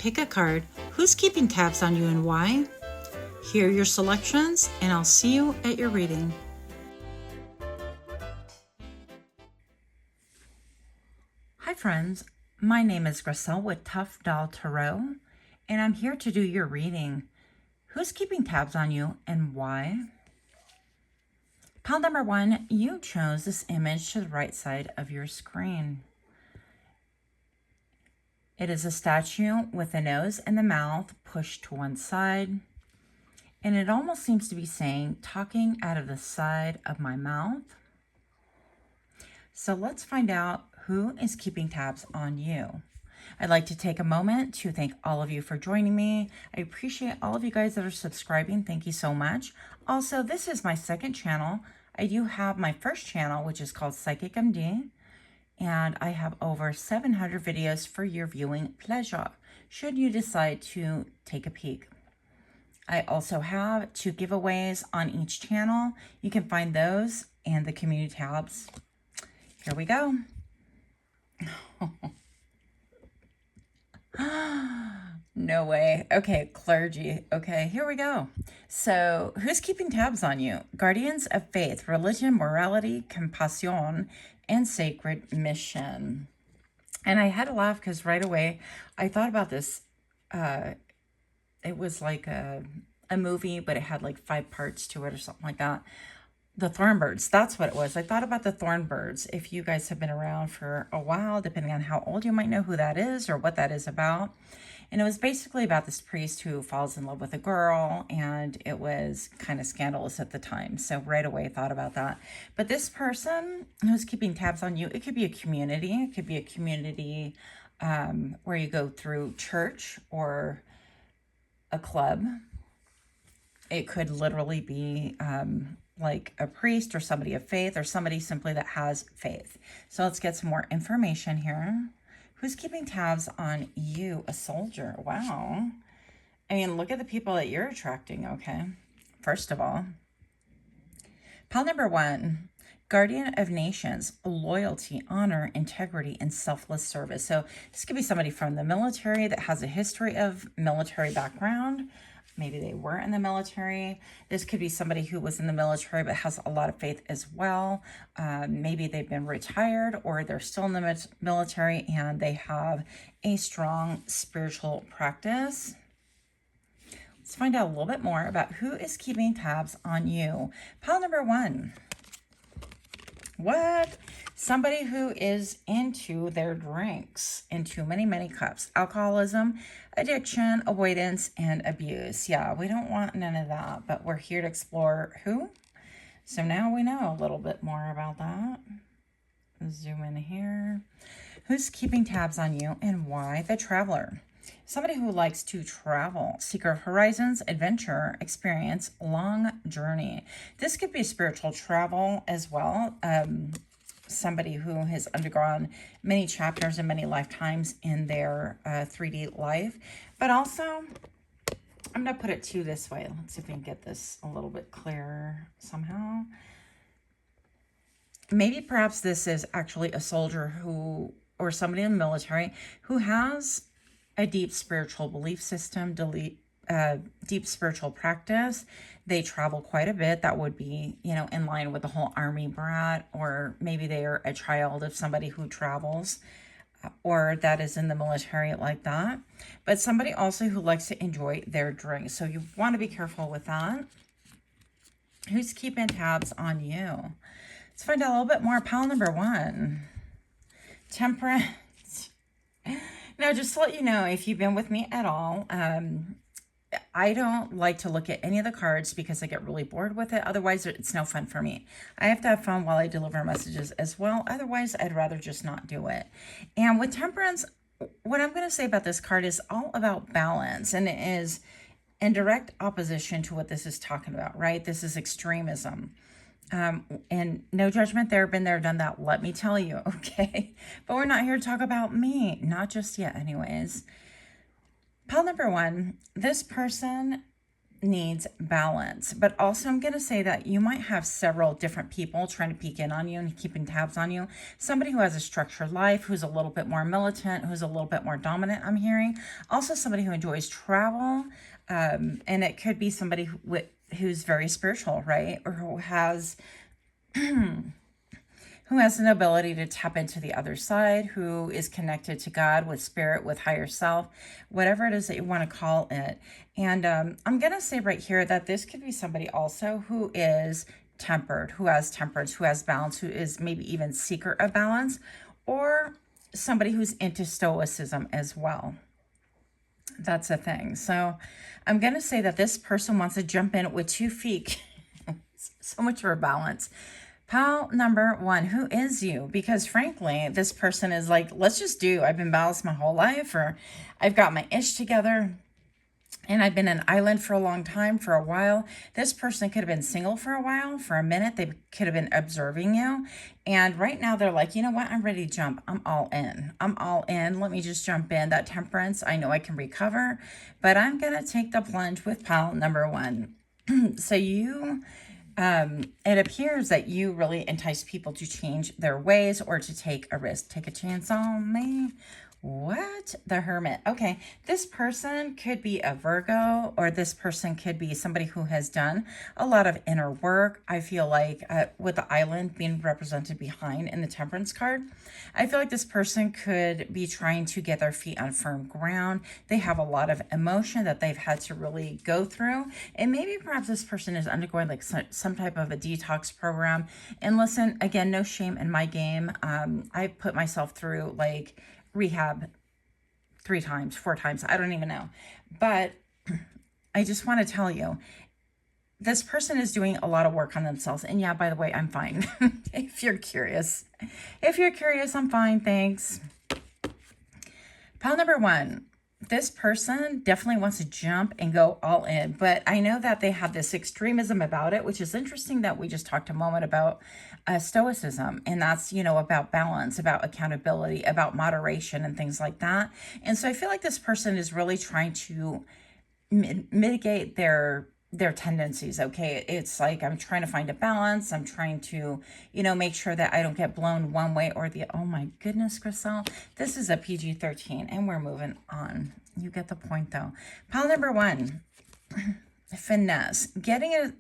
Pick a card. Who's keeping tabs on you and why? Here are your selections, and I'll see you at your reading. Hi friends, my name is Gracelle with Tough Doll Tarot, and I'm here to do your reading. Who's keeping tabs on you and why? Pile number 1, you chose this image to the right side of your screen. It is a statue with the nose and the mouth pushed to one side. And it almost seems to be saying, talking out of the side of my mouth. So let's find out who is keeping tabs on you. I'd like to take a moment to thank all of you for joining me. I appreciate all of you guys that are subscribing. Thank you so much. Also, this is my second channel. I do have my first channel, which is called PsychicMD. And I have over 700 videos for your viewing pleasure, should you decide to take a peek. I also have 2 giveaways on each channel. You can find those in the community tabs. Here we go. No way. Okay, clergy. Okay, here we go. So, who's keeping tabs on you? Guardians of faith, religion, morality, compassion, and sacred mission. And I had to laugh because right away I thought about this. It was like a movie, but it had like 5 parts to it or something like that. The Thornbirds, that's what it was. I thought about the Thornbirds. If you guys have been around for a while, depending on how old, you might know who that is or what that is about. And it was basically about this priest who falls in love with a girl, and it was kind of scandalous at the time. So right away I thought about that. But this person who's keeping tabs on you, it could be a community. It could be a community where you go through church or a club. It could literally be like a priest or somebody of faith or somebody simply that has faith. So let's get some more information here. Who's keeping tabs on you? A soldier. Wow. I mean, look at the people that you're attracting, okay? First of all. Pile number 1, guardian of nations, loyalty, honor, integrity, and selfless service. So this could be somebody from the military that has a history of military background. Maybe they were in the military. This could be somebody who was in the military but has a lot of faith as well. Maybe they've been retired or they're still in the military and they have a strong spiritual practice. Let's find out a little bit more about who is keeping tabs on you. Pile number 1. What? Somebody who is into their drinks, into many, many cups. Alcoholism, addiction, avoidance, and abuse. Yeah, we don't want none of that, but we're here to explore who. So now we know a little bit more about that. Zoom in here. Who's keeping tabs on you and why? The traveler. Somebody who likes to travel, seeker of horizons, adventure, experience, long journey. This could be spiritual travel as well. Somebody who has undergone many chapters and many lifetimes in their 3D life. But also, I'm going to put it to this way. Let's see if we can get this a little bit clearer somehow. Maybe perhaps this is actually a soldier who, or somebody in the military who has a deep spiritual belief system, deep spiritual practice. They travel quite a bit. That would be, you know, in line with the whole army brat, or maybe they are a child of somebody who travels or that is in the military like that. But somebody also who likes to enjoy their drinks. So you want to be careful with that. Who's keeping tabs on you? Let's find out a little bit more. Pile number 1. Temperance. Now, just to let you know, if you've been with me at all, I don't like to look at any of the cards because I get really bored with it. Otherwise, it's no fun for me. I have to have fun while I deliver messages as well. Otherwise, I'd rather just not do it. And with Temperance, what I'm going to say about this card is all about balance. And it is in direct opposition to what this is talking about, right? This is extremism. And no judgment there, been there, done that, let me tell you, okay? But we're not here to talk about me, not just yet anyways. Pile number 1, this person needs balance. But also I'm going to say that you might have several different people trying to peek in on you and keeping tabs on you. Somebody who has a structured life, who's a little bit more militant, who's a little bit more dominant, I'm hearing. Also somebody who enjoys travel. And it could be somebody who's very spiritual, right? Or who has an ability to tap into the other side, who is connected to God, with spirit, with higher self, whatever it is that you want to call it. And I'm going to say right here that this could be somebody also who is tempered, who has temperance, who has balance, who is maybe even seeker of balance, or somebody who's into stoicism as well. That's a thing. So I'm going to say that this person wants to jump in with 2 feet. So much for balance. Pile number 1, who is you? Because frankly, this person is like, let's just do. I've been balanced my whole life, or I've got my ish together, and I've been an island for a long time, for a while. This person could have been single for a while, for a minute. They could have been observing you. And right now they're like, you know what? I'm ready to jump. I'm all in. I'm all in. Let me just jump in. That temperance, I know I can recover, but I'm going to take the plunge with pile number 1. So you... it appears that you really entice people to change their ways or to take a risk. Take a chance on me. What? The Hermit. Okay, this person could be a Virgo, or this person could be somebody who has done a lot of inner work. I feel like with the island being represented behind in the Temperance card, I feel like this person could be trying to get their feet on firm ground. They have a lot of emotion that they've had to really go through. And maybe perhaps this person is undergoing like some type of a detox program. And listen, again, no shame in my game. I put myself through like rehab 3 times, 4 times. I don't even know. But I just want to tell you, this person is doing a lot of work on themselves. And yeah, by the way, I'm fine. If you're curious. If you're curious, I'm fine. Thanks. Pile number 1. This person definitely wants to jump and go all in, but I know that they have this extremism about it, which is interesting that we just talked a moment about stoicism, and that's, you know, about balance, about accountability, about moderation and things like that. And so I feel like this person is really trying to mitigate their tendencies. Okay, it's like I'm trying to find a balance. I'm trying to, you know, make sure that I don't get blown one way or the, oh my goodness, Crystal, this is a PG-13 and we're moving on. You get the point though. Pile number 1, finesse, getting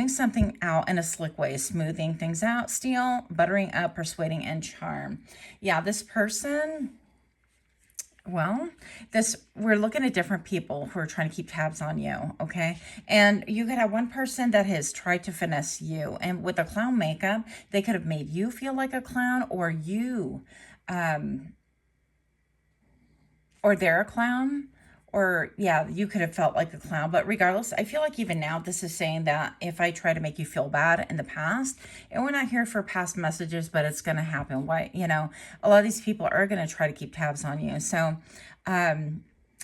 something out in a slick way, smoothing things out, steal, buttering up, persuading, and charm. Yeah, this person, well, we're looking at different people who are trying to keep tabs on you, okay? And you could have one person that has tried to finesse you, and with the clown makeup, they could have made you feel like a clown, or or they're a clown, or yeah, you could have felt like a clown. But regardless, I feel like even now this is saying that if I try to make you feel bad in the past, and we're not here for past messages, but it's going to happen. Why, you know, a lot of these people are going to try to keep tabs on you. So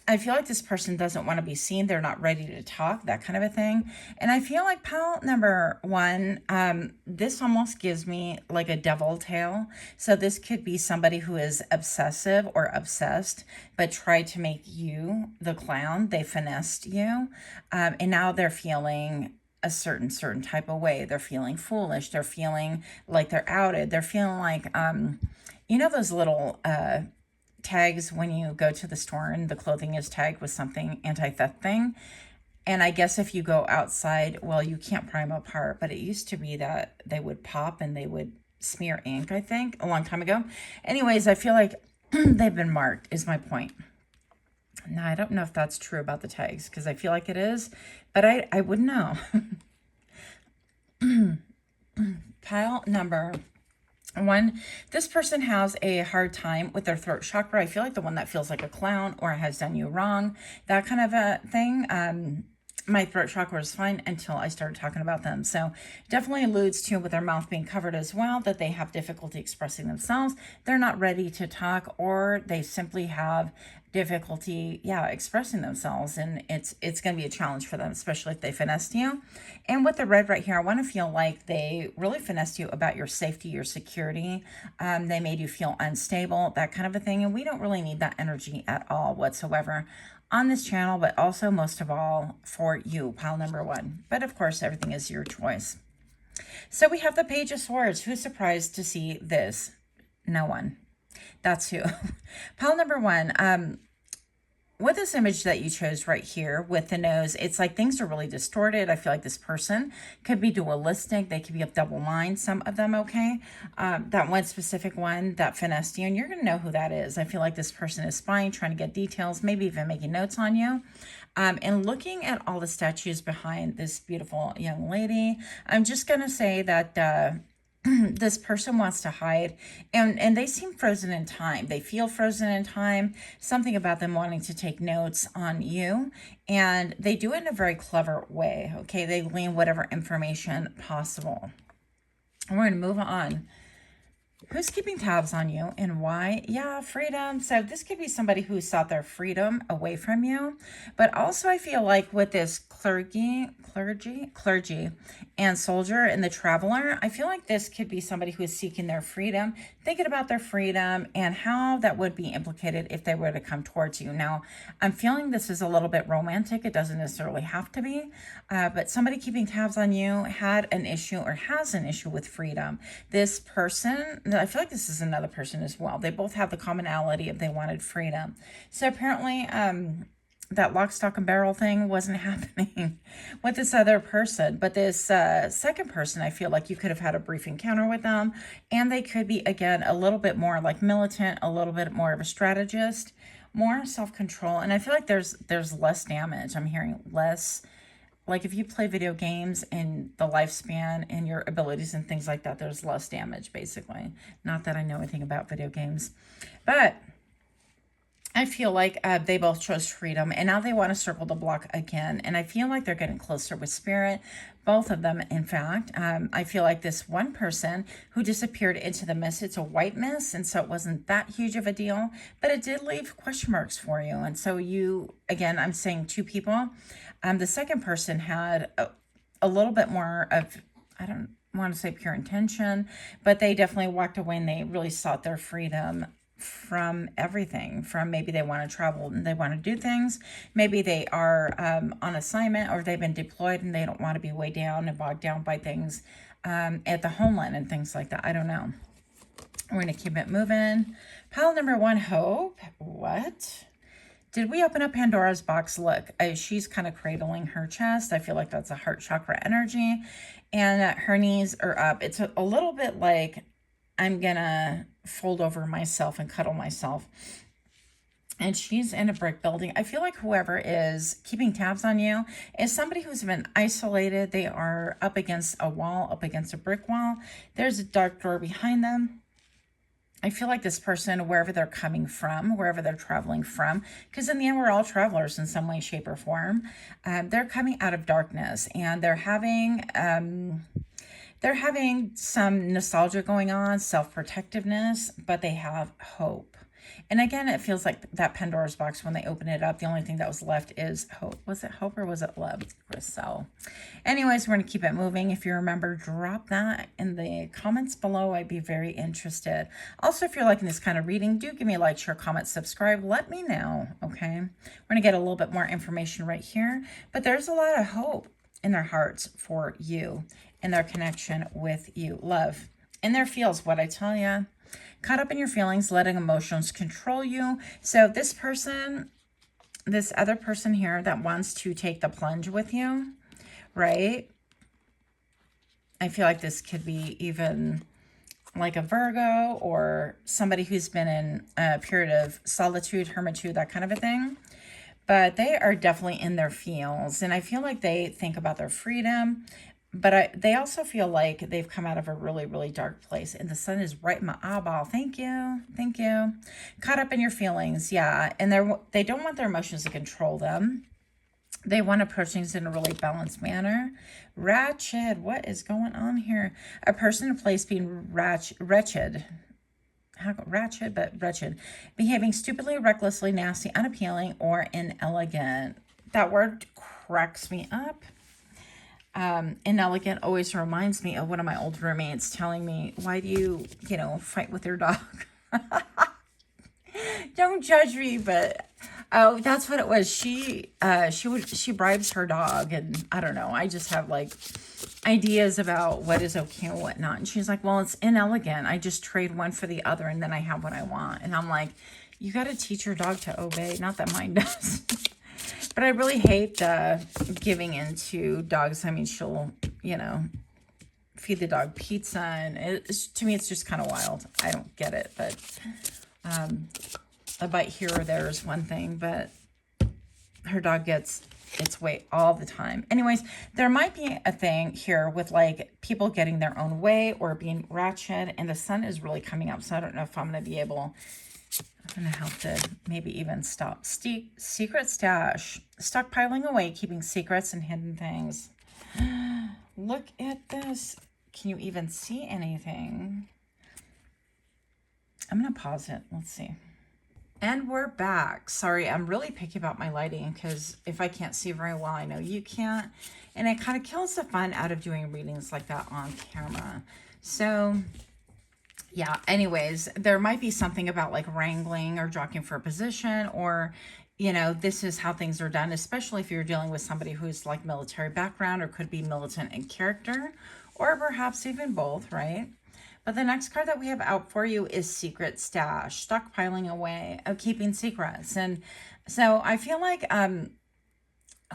I feel like this person doesn't want to be seen. They're not ready to talk, that kind of a thing. And I feel like pile number 1, this almost gives me like a devil tale. So this could be somebody who is obsessive or obsessed, but tried to make you the clown. They finessed you. And now they're feeling a certain type of way. They're feeling foolish. They're feeling like they're outed. They're feeling like, you know, those little, tags when you go to the store and the clothing is tagged with something anti-theft thing. And I guess if you go outside, well, you can't pry them apart, but it used to be that they would pop and they would smear ink, I think, a long time ago. Anyways, I feel like they've been marked is my point. Now, I don't know if that's true about the tags because I feel like it is, but I wouldn't know. Pile number 1, this person has a hard time with their throat chakra. I feel like the one that feels like a clown or has done you wrong, that kind of a thing. My throat chakra is fine until I started talking about them. So definitely alludes to, with their mouth being covered as well, that they have difficulty expressing themselves. They're not ready to talk, or they simply have difficulty, yeah, expressing themselves, and it's going to be a challenge for them, especially if they finessed you. And with the red right here, I want to feel like they really finessed you about your safety, your security. They made you feel unstable, that kind of a thing, and we don't really need that energy at all whatsoever on this channel, but also most of all for you, pile number one. But of course, everything is your choice. So we have the Page of Swords. Who's surprised to see this? No one. That's who. Pile number one, with this image that you chose right here with the nose, it's like things are really distorted. I feel like this person could be dualistic. They could be of double mind, some of them, okay? That one specific one that finessed you, and you're going to know who that is. I feel like this person is spying, trying to get details, maybe even making notes on you. And looking at all the statues behind this beautiful young lady, I'm just going to say that this person wants to hide, and they seem frozen in time. They feel frozen in time, something about them wanting to take notes on you, and they do it in a very clever way, okay? They glean whatever information possible. We're going to move on. Who's keeping tabs on you and why? Yeah, freedom. So this could be somebody who sought their freedom away from you. But also I feel like with this clergy and soldier and the traveler, I feel like this could be somebody who is seeking their freedom, thinking about their freedom and how that would be implicated if they were to come towards you. Now, I'm feeling this is a little bit romantic. It doesn't necessarily have to be, but somebody keeping tabs on you had an issue or has an issue with freedom. This person, I feel like this is another person as well. They both have the commonality of they wanted freedom. So apparently, that lock, stock, and barrel thing wasn't happening with this other person. But this second person, I feel like you could have had a brief encounter with them. And they could be, again, a little bit more like militant, a little bit more of a strategist, more self-control. And I feel like there's less damage. I'm hearing less. Like if you play video games and the lifespan and your abilities and things like that, there's less damage, basically. Not that I know anything about video games. But I feel like they both chose freedom, and now they want to circle the block again. And I feel like they're getting closer with spirit, both of them, in fact. I feel like this one person who disappeared into the mist, it's a white mist, and so it wasn't that huge of a deal, but it did leave question marks for you. And so you, again, I'm saying two people. The second person had a little bit more of, I don't want to say pure intention, but they definitely walked away and they really sought their freedom from everything. From maybe they want to travel and they want to do things. Maybe they are on assignment, or they've been deployed and they don't want to be weighed down and bogged down by things at the homeland and things like that. I don't know. We're going to keep it moving. Pile number one, hope. What? Did we open up Pandora's box? Look, she's kind of cradling her chest. I feel like that's a heart chakra energy. And her knees are up. It's a little bit like I'm going to fold over myself and cuddle myself. And she's in a brick building. I feel like whoever is keeping tabs on you is somebody who's been isolated. They are up against a wall, up against a brick wall. There's a dark door behind them. I feel like this person, wherever they're coming from, wherever they're traveling from, because in the end, we're all travelers in some way, shape, or form. They're coming out of darkness, and they're having some nostalgia going on, self-protectiveness, but they have hope. And again, it feels like that Pandora's box, when they open it up, the only thing that was left is hope. Was it hope or was it love? So anyways, we're going to keep it moving. If you remember, drop that in the comments below. I'd be very interested. Also, if you're liking this kind of reading, do give me a like, share, comment, subscribe. Let me know, okay? We're going to get a little bit more information right here. But there's a lot of hope in their hearts for you and their connection with you. Love in their feels, what I tell you. Caught up in your feelings, letting emotions control you. So this person, this other person here that wants to take the plunge with you, right? I feel like this could be even like a Virgo or somebody who's been in a period of solitude, hermitude, that kind of a thing. But they are definitely in their feels. And I feel like they think about their freedom. But they also feel like they've come out of a really, really dark place. And the sun is right in my eyeball. Thank you. Thank you. Caught up in your feelings. Yeah. And they don't want their emotions to control them. They want to approach things in a really balanced manner. Wretched. What is going on here? A person or place being wretched. ratchet, but wretched. Behaving stupidly, recklessly, nasty, unappealing, or inelegant. That word cracks me up. Inelegant always reminds me of one of my old roommates telling me, why do you, fight with your dog? Don't judge me, but oh, that's what it was. She bribes her dog, and I don't know. I just have like ideas about what is okay and what not. And she's like, well, it's inelegant. I just trade one for the other, and then I have what I want. And I'm like, you got to teach your dog to obey. Not that mine does. But I really hate giving into dogs. I mean, she'll, feed the dog pizza, and to me, it's just kind of wild. I don't get it, but a bite here or there is one thing, but her dog gets its way all the time. Anyways, there might be a thing here with like people getting their own way or being ratchet, and the sun is really coming up, so I don't know if I'm going to be able... I'm going to have to maybe even stop. Secret stash. Stockpiling away, keeping secrets and hidden things. Look at this. Can you even see anything? I'm going to pause it. Let's see. And we're back. Sorry, I'm really picky about my lighting because if I can't see very well, I know you can't. And it kind of kills the fun out of doing readings like that on camera. So... yeah, anyways, there might be something about like wrangling or jockeying for a position, or, this is how things are done, especially if you're dealing with somebody who's like military background or could be militant in character, or perhaps even both, right? But the next card that we have out for you is Secret Stash, stockpiling away, keeping secrets. And so I feel like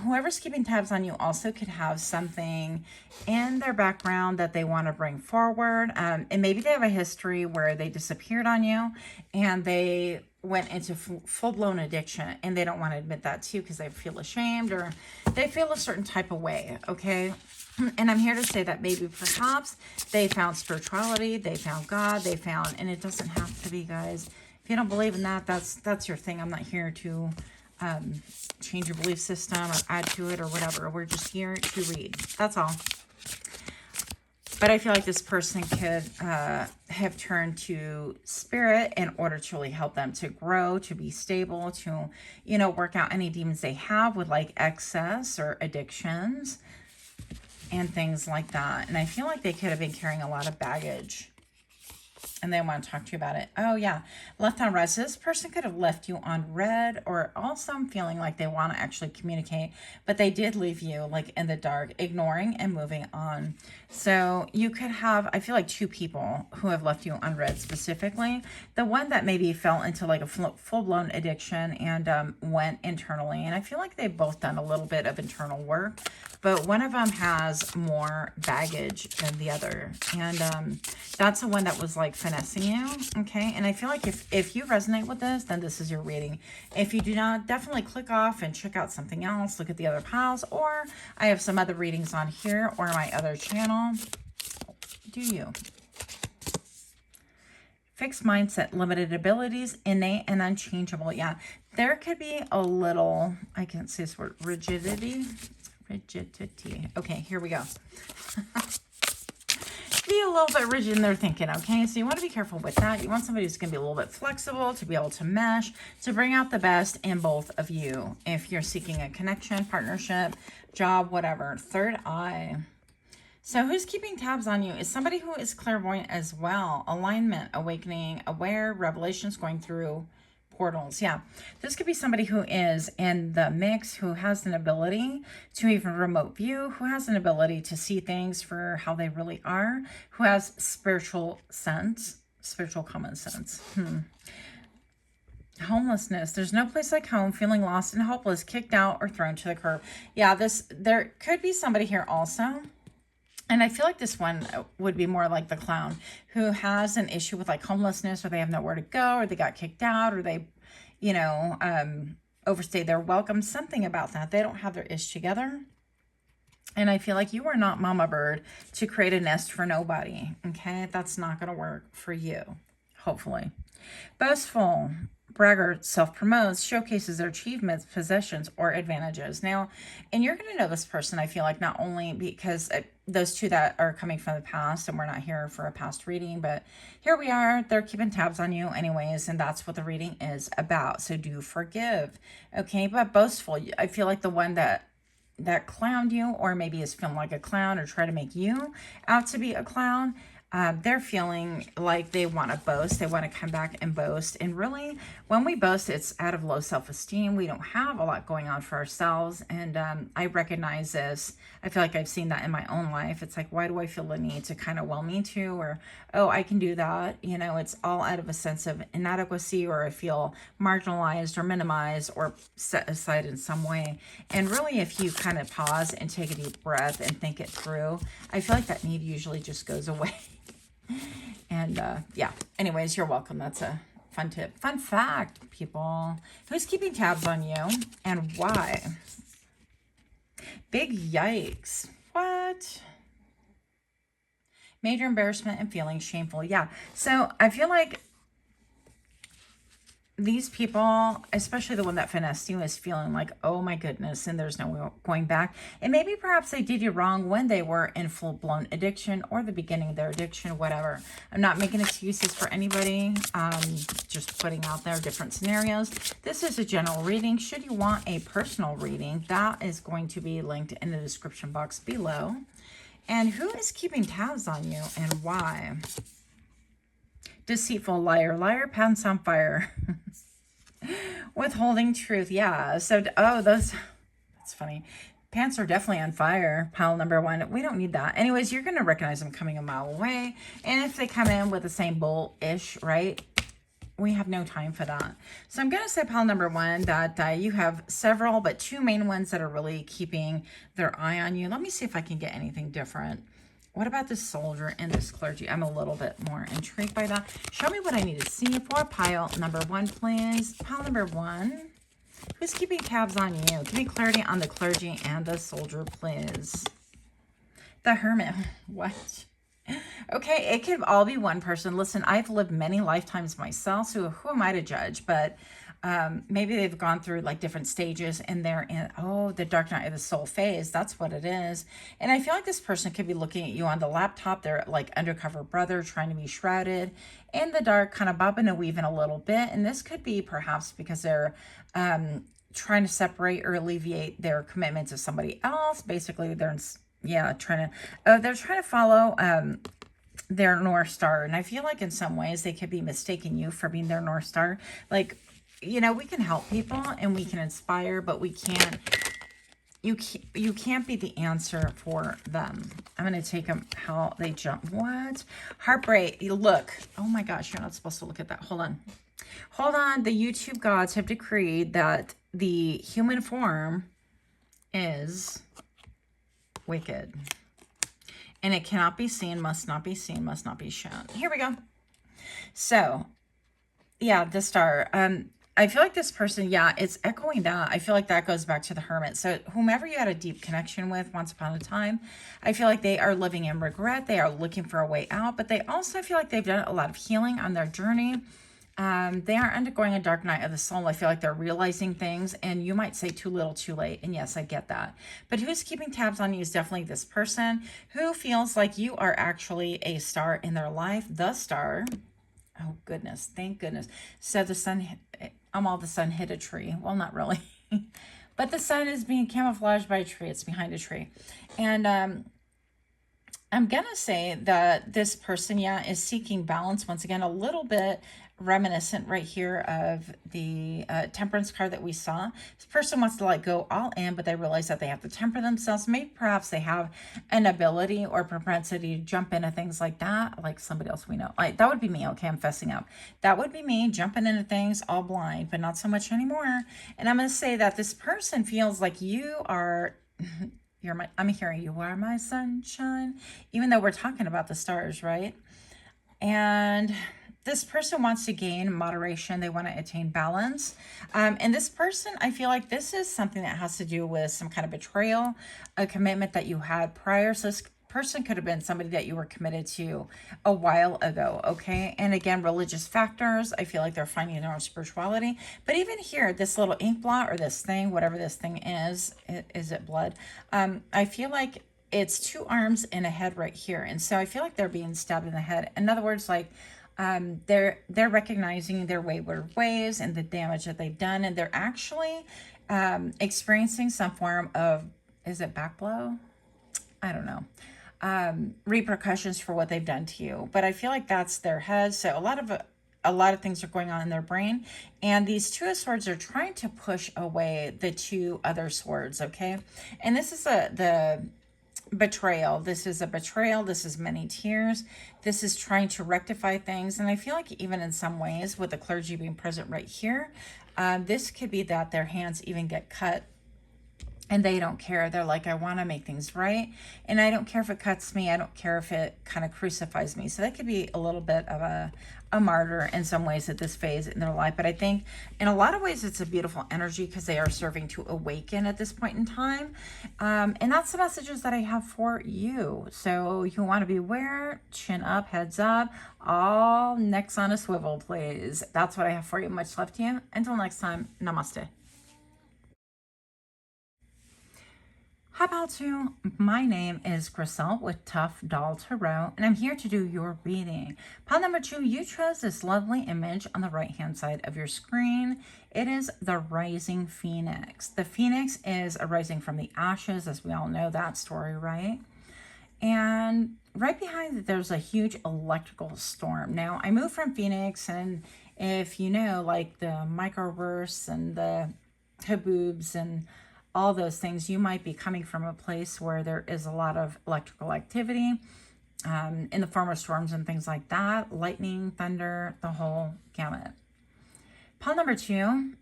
whoever's keeping tabs on you also could have something in their background that they want to bring forward. And maybe they have a history where they disappeared on you and they went into full-blown addiction, and they don't want to admit that too because they feel ashamed or they feel a certain type of way, okay? And I'm here to say that maybe perhaps they found spirituality, they found God, and it doesn't have to be, guys. If you don't believe in that, that's your thing. I'm not here to... change your belief system or add to it or whatever. We're just here to read. That's all. But I feel like this person could have turned to spirit in order to really help them to grow, to be stable, to, work out any demons they have with like excess or addictions and things like that. And I feel like they could have been carrying a lot of baggage. And they want to talk to you about it. Oh, yeah. Left on red. So this person could have left you on red, or also I'm feeling like they want to actually communicate, but they did leave you like in the dark, ignoring and moving on. So you could have, I feel like, two people who have left you on red specifically. The one that maybe fell into like a full-blown addiction and went internally. And I feel like they've both done a little bit of internal work, but one of them has more baggage than the other. And that's the one that was like finessing you, okay? And I feel like if you resonate with this, then this is your reading. If you do not, definitely click off and check out something else. Look at the other piles, or I have some other readings on here or my other channel. Do you? Fixed mindset, limited abilities, innate and unchangeable. Yeah, there could be a little, I can't say this word, rigidity. Okay, here we go. Be a little bit rigid in their thinking, okay? So you want to be careful with that. You want somebody who's going to be a little bit flexible, to be able to mesh, to bring out the best in both of you. If you're seeking a connection, partnership, job, whatever. Third eye. So who's keeping tabs on you is somebody who is clairvoyant as well. Alignment, awakening, aware, revelations, going through portals. Yeah, this could be somebody who is in the mix, who has an ability to even remote view, who has an ability to see things for how they really are, who has spiritual sense, spiritual common sense. Homelessness. There's no place like home, feeling lost and hopeless, kicked out or thrown to the curb. Yeah, there could be somebody here also. And I feel like this one would be more like the clown, who has an issue with like homelessness, or they have nowhere to go, or they got kicked out, or they, overstayed their welcome, something about that. They don't have their ish together. And I feel like you are not mama bird to create a nest for nobody. Okay. That's not going to work for you. Hopefully. Boastful. Braggart, self-promotes, showcases their achievements, possessions, or advantages. Now, and you're going to know this person, I feel like, not only because those two that are coming from the past, and we're not here for a past reading, but here we are. They're keeping tabs on you anyways, and that's what the reading is about. So do forgive. Okay, but boastful. I feel like the one that clowned you, or maybe is feeling like a clown, or try to make you out to be a clown. They're feeling like they want to boast. They want to come back and boast. And really, when we boast, it's out of low self-esteem. We don't have a lot going on for ourselves. And I recognize this. I feel like I've seen that in my own life. It's like, why do I feel the need to kind of, well, me too, or, oh, I can do that. You know, it's all out of a sense of inadequacy, or I feel marginalized or minimized or set aside in some way. And really, if you kind of pause and take a deep breath and think it through, I feel like that need usually just goes away. And yeah, anyways, you're welcome. That's a fun tip. Fun fact, people. Who's keeping tabs on you and why? Big yikes. What? Major embarrassment and feeling shameful. Yeah. So I feel like these people, especially the one that finessed you, is feeling like, oh my goodness, and there's no going back. And maybe perhaps they did you wrong when they were in full-blown addiction, or the beginning of their addiction, whatever. I'm not making excuses for anybody, just putting out there different scenarios. This is a general reading. Should you want a personal reading, that is going to be linked in the description box below. And who is keeping tabs on you and why? Deceitful, liar, liar, pants on fire. Withholding truth. Yeah. So, oh, that's funny. Pants are definitely on fire. Pile number one. We don't need that. Anyways, you're going to recognize them coming a mile away. And if they come in with the same bull-ish, right? We have no time for that. So I'm going to say pile number one that you have several, but two main ones that are really keeping their eye on you. Let me see if I can get anything different. What about this soldier and this clergy? I'm a little bit more intrigued by that. Show me what I need to see for pile number one, please. Pile number one. Who's keeping tabs on you? Give me clarity on the clergy and the soldier, please. The hermit. What? Okay, it could all be one person. Listen, I've lived many lifetimes myself, so who am I to judge? But maybe they've gone through like different stages, and they're in, oh, the dark night of the soul phase. That's what it is. And I feel like this person could be looking at you on the laptop. They're like undercover brother trying to be shrouded in the dark, kind of bobbing and weaving a little bit. And this could be perhaps because they're trying to separate or alleviate their commitment to somebody else. Basically, they're trying to follow their North Star. And I feel like in some ways they could be mistaking you for being their North Star. Like, you know, we can help people and we can inspire, but we can't, you can't be the answer for them. I'm going to take them how they jump. What? Heartbreak. Look. Oh my gosh, you're not supposed to look at that. Hold on. Hold on. The YouTube gods have decreed that the human form is wicked. And it cannot be seen, must not be seen, must not be shown. Here we go. So, yeah, the star. I feel like this person, yeah, it's echoing that. I feel like that goes back to the hermit. So whomever you had a deep connection with once upon a time, I feel like they are living in regret. They are looking for a way out, but they also feel like they've done a lot of healing on their journey. They are undergoing a dark night of the soul. I feel like they're realizing things, and you might say too little, too late. And yes, I get that. But who's keeping tabs on you is definitely this person who feels like you are actually a star in their life, the star. Oh, goodness. Thank goodness. So the sun, the sun hit a tree. Well, not really. But the sun is being camouflaged by a tree. It's behind a tree. And I'm going to say that this person, is seeking balance. Once again, a little bit reminiscent right here of the temperance card that we saw. This person wants to like go all in, but they realize that they have to temper themselves. Maybe perhaps they have an ability or propensity to jump into things like that, like somebody else we know. Like that would be me. Okay, I'm fessing up. That would be me jumping into things all blind, but not so much anymore. And I'm going to say that this person feels like you are I'm hearing you are my sunshine, even though we're talking about the stars, right? And this person wants to gain moderation. They want to attain balance. And this person, I feel like this is something that has to do with some kind of betrayal, a commitment that you had prior. So this person could have been somebody that you were committed to a while ago, okay? And again, religious factors, I feel like they're finding their own spirituality. But even here, this little ink blot or this thing, whatever this thing is it blood? I feel like it's two arms and a head right here. And so I feel like they're being stabbed in the head. In other words, like they're recognizing their wayward ways and the damage that they've done. And they're actually experiencing some form of, is it back blow? I don't know. Repercussions for what they've done to you. But I feel like that's their head. So a lot of things are going on in their brain. And these two of swords are trying to push away the two other swords, okay? And this is the betrayal. This is a betrayal. This is many tears. This is trying to rectify things. And I feel like even in some ways, with the clergy being present right here, this could be that their hands even get cut. And they don't care. They're like, I want to make things right. And I don't care if it cuts me. I don't care if it kind of crucifies me. So that could be a little bit of a martyr in some ways at this phase in their life. But I think in a lot of ways, it's a beautiful energy because they are serving to awaken at this point in time. And that's the messages that I have for you. So you want to beware, chin up, heads up, all necks on a swivel, please. That's what I have for you. Much love to you. Until next time, namaste. How about you? My name is Griselle with Tough Doll Tarot, and I'm here to do your reading. Pile number 2, you chose this lovely image on the right-hand side of your screen. It is the Rising Phoenix. The Phoenix is arising from the ashes, as we all know that story, right? And right behind it, there's a huge electrical storm. Now, I moved from Phoenix, and if you know, like the microverse and the haboobs and all those things, you might be coming from a place where there is a lot of electrical activity in the form of storms and things like that, lightning, thunder, the whole gamut. Pile number 2,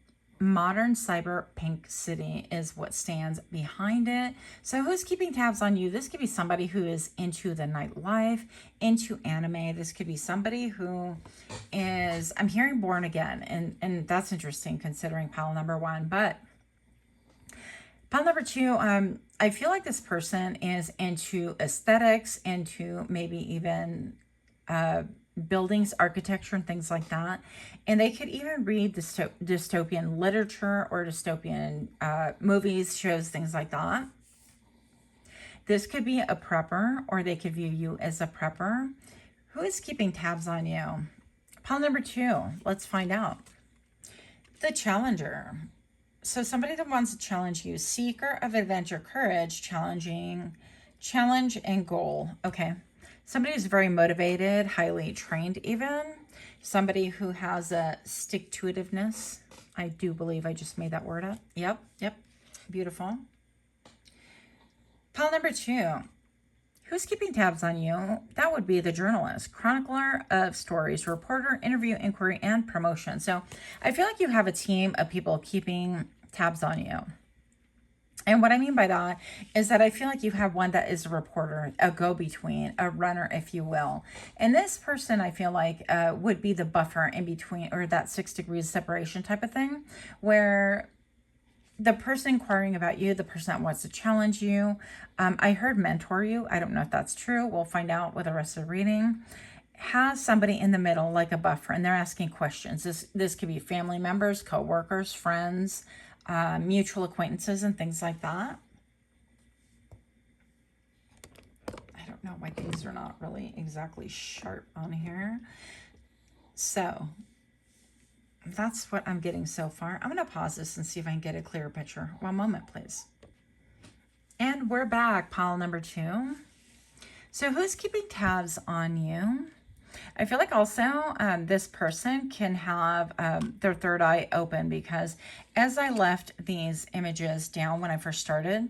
modern cyber pink city is what stands behind it. So who's keeping tabs on you? This could be somebody who is into the nightlife, into anime. This could be somebody who is, I'm hearing born again, and that's interesting considering pile number 1, but pile number 2, I feel like this person is into aesthetics, into maybe even buildings, architecture, and things like that. And they could even read dystopian literature or dystopian movies, shows, things like that. This could be a prepper, or they could view you as a prepper. Who is keeping tabs on you? Pile number 2, let's find out. The Challenger. So somebody that wants to challenge you, seeker of adventure, courage, challenge and goal. Okay. Somebody who's very motivated, highly trained even. Somebody who has a stick-to-itiveness. I do believe I just made that word up. Yep. Beautiful. Pile number 2. Who's keeping tabs on you? That would be the journalist, chronicler of stories, reporter, interview, inquiry, and promotion. So I feel like you have a team of people keeping tabs on you. And what I mean by that is that I feel like you have one that is a reporter, a go-between, a runner, if you will. And this person, I feel like, would be the buffer in between, or that 6 degrees separation type of thing, where the person inquiring about you, the person that wants to challenge you, I heard mentor you. I don't know if that's true. We'll find out with the rest of the reading. Has somebody in the middle, like a buffer, and they're asking questions. This could be family members, co-workers, friends, mutual acquaintances, and things like that. I don't know why things are not really exactly sharp on here. So that's what I'm getting so far. I'm going to pause this and see if I can get a clearer picture. One moment, please. And we're back, pile number 2. So who's keeping tabs on you? I feel like also this person can have their third eye open, because as I left these images down when I first started,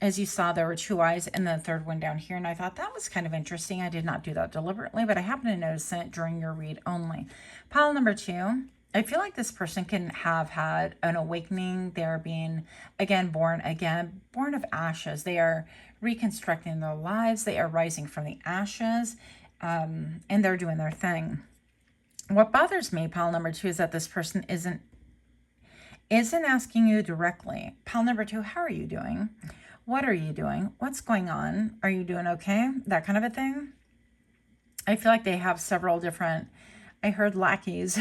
as you saw, there were 2 eyes and the third one down here. And I thought that was kind of interesting. I did not do that deliberately, but I happened to notice it during your read only. Pile number 2. I feel like this person can have had an awakening. They're being, born of ashes. They are reconstructing their lives. They are rising from the ashes, and they're doing their thing. What bothers me, pile number 2, is that this person isn't asking you directly. Pile number 2, how are you doing? What are you doing? What's going on? Are you doing okay? That kind of a thing. I feel like they have several different, I heard lackeys.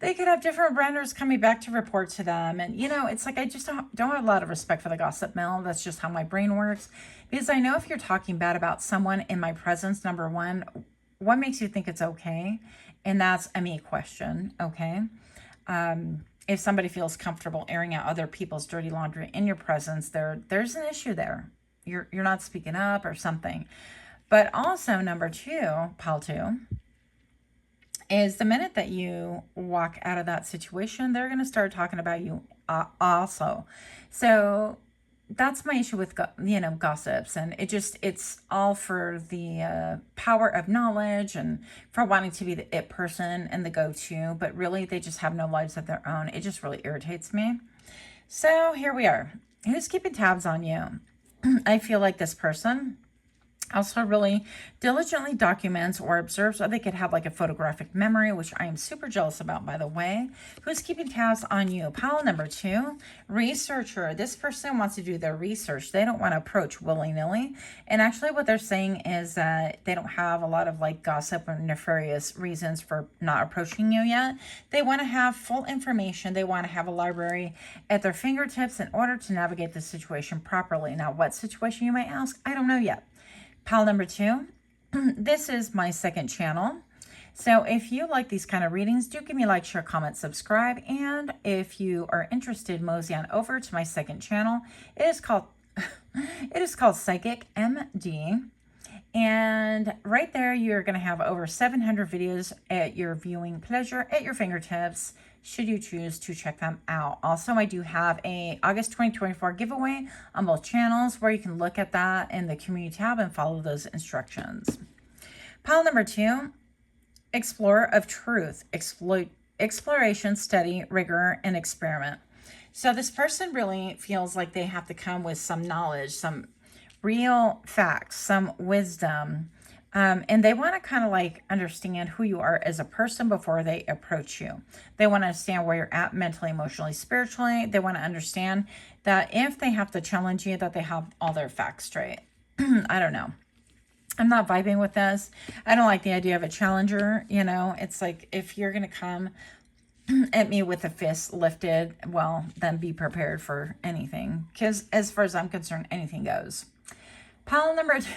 They could have different vendors coming back to report to them. And, it's like I just don't have a lot of respect for the gossip mill. That's just how my brain works. Because I know if you're talking bad about someone in my presence, number one, what makes you think it's okay? And that's a me question, okay? If somebody feels comfortable airing out other people's dirty laundry in your presence, there's an issue there. You're not speaking up or something. But also, number two, pile two, is the minute that you walk out of that situation, they're going to start talking about you also. So that's my issue with, gossips. And it's all for the power of knowledge and for wanting to be the it person and the go-to, but really they just have no lives of their own. It just really irritates me. So here we are. Who's keeping tabs on you? I feel like this person also really diligently documents or observes, or they could have like a photographic memory, which I am super jealous about, by the way. Who's keeping tabs on you? Pile number two, researcher. This person wants to do their research. They don't want to approach willy-nilly. And actually what they're saying is that they don't have a lot of like gossip or nefarious reasons for not approaching you yet. They want to have full information. They want to have a library at their fingertips in order to navigate the situation properly. Now, what situation, you might ask? I don't know yet. Pile number two, this is my second channel. So if you like these kind of readings, do give me a like, share, comment, subscribe. And if you are interested, mosey on over to my second channel. It is called PsychicMD. And right there, you're going to have over 700 videos at your viewing pleasure, at your fingertips, should you choose to check them out. Also, I do have a August 2024 giveaway on both channels where you can look at that in the community tab and follow those instructions. Pile number two, explorer of truth, exploration, study, rigor, and experiment. So this person really feels like they have to come with some knowledge, some real facts, some wisdom, and they want to kind of like understand who you are as a person before they approach you. They want to understand where you're at mentally, emotionally, spiritually. They want to understand that if they have to challenge you, that they have all their facts straight. I don't know. I'm not vibing with this. I don't like the idea of a challenger. It's like if you're going to come at me with a fist lifted, well, then be prepared for anything. Because as far as I'm concerned, anything goes. Pile number two.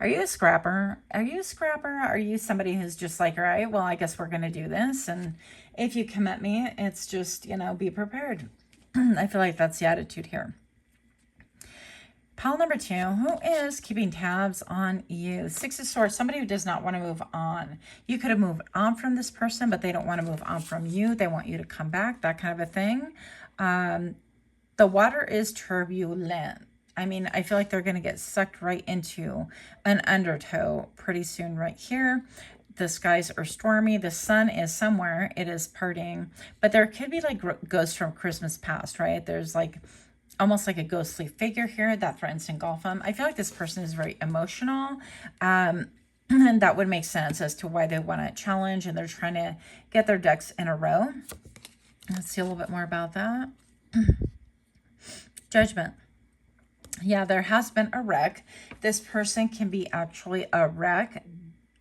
Are you a scrapper? Are you a scrapper? Are you somebody who's just like, all right, well, I guess we're going to do this. And if you come at me, it's just, be prepared. I feel like that's the attitude here. Pile number two, who is keeping tabs on you? Six of Swords, somebody who does not want to move on. You could have moved on from this person, but they don't want to move on from you. They want you to come back, that kind of a thing. The water is turbulent. I mean, I feel like they're going to get sucked right into an undertow pretty soon right here. The skies are stormy. The sun is somewhere. It is parting. But there could be like ghosts from Christmas past, right? There's like almost like a ghostly figure here that threatens to engulf them. I feel like this person is very emotional. And that would make sense as to why they want to challenge and they're trying to get their ducks in a row. Let's see a little bit more about that. Judgment. Yeah, there has been a wreck. This person can be actually a wreck,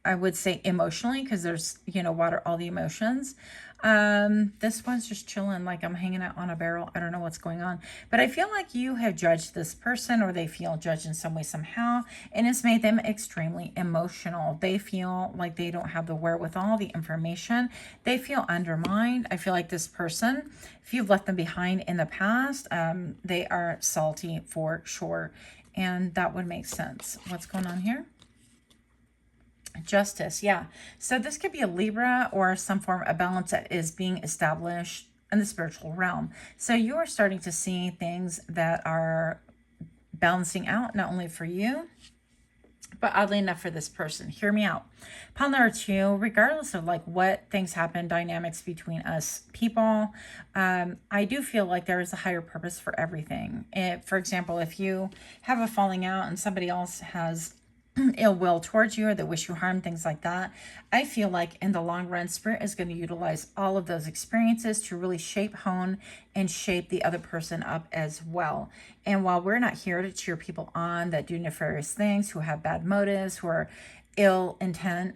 I would say emotionally, because there's, water, all the emotions. This one's just chilling, like I'm hanging out on a barrel. I don't know what's going on. But I feel like you have judged this person, or they feel judged in some way, somehow, and it's made them extremely emotional. They feel like they don't have the wherewithal, the information. They feel undermined. I feel like this person, if you've left them behind in the past, they are salty for sure. And that would make sense. What's going on here? Justice, yeah. So this could be a Libra or some form of balance that is being established in the spiritual realm. So you are starting to see things that are balancing out, not only for you, but oddly enough for this person. Hear me out. Pile number two, regardless of like what things happen, dynamics between us people, I do feel like there is a higher purpose for everything. For example, if you have a falling out and somebody else has ill will towards you or they wish you harm, things like that, I feel like in the long run, Spirit is going to utilize all of those experiences to really shape, hone, and shape the other person up as well. And while we're not here to cheer people on that do nefarious things, who have bad motives, who are ill intent,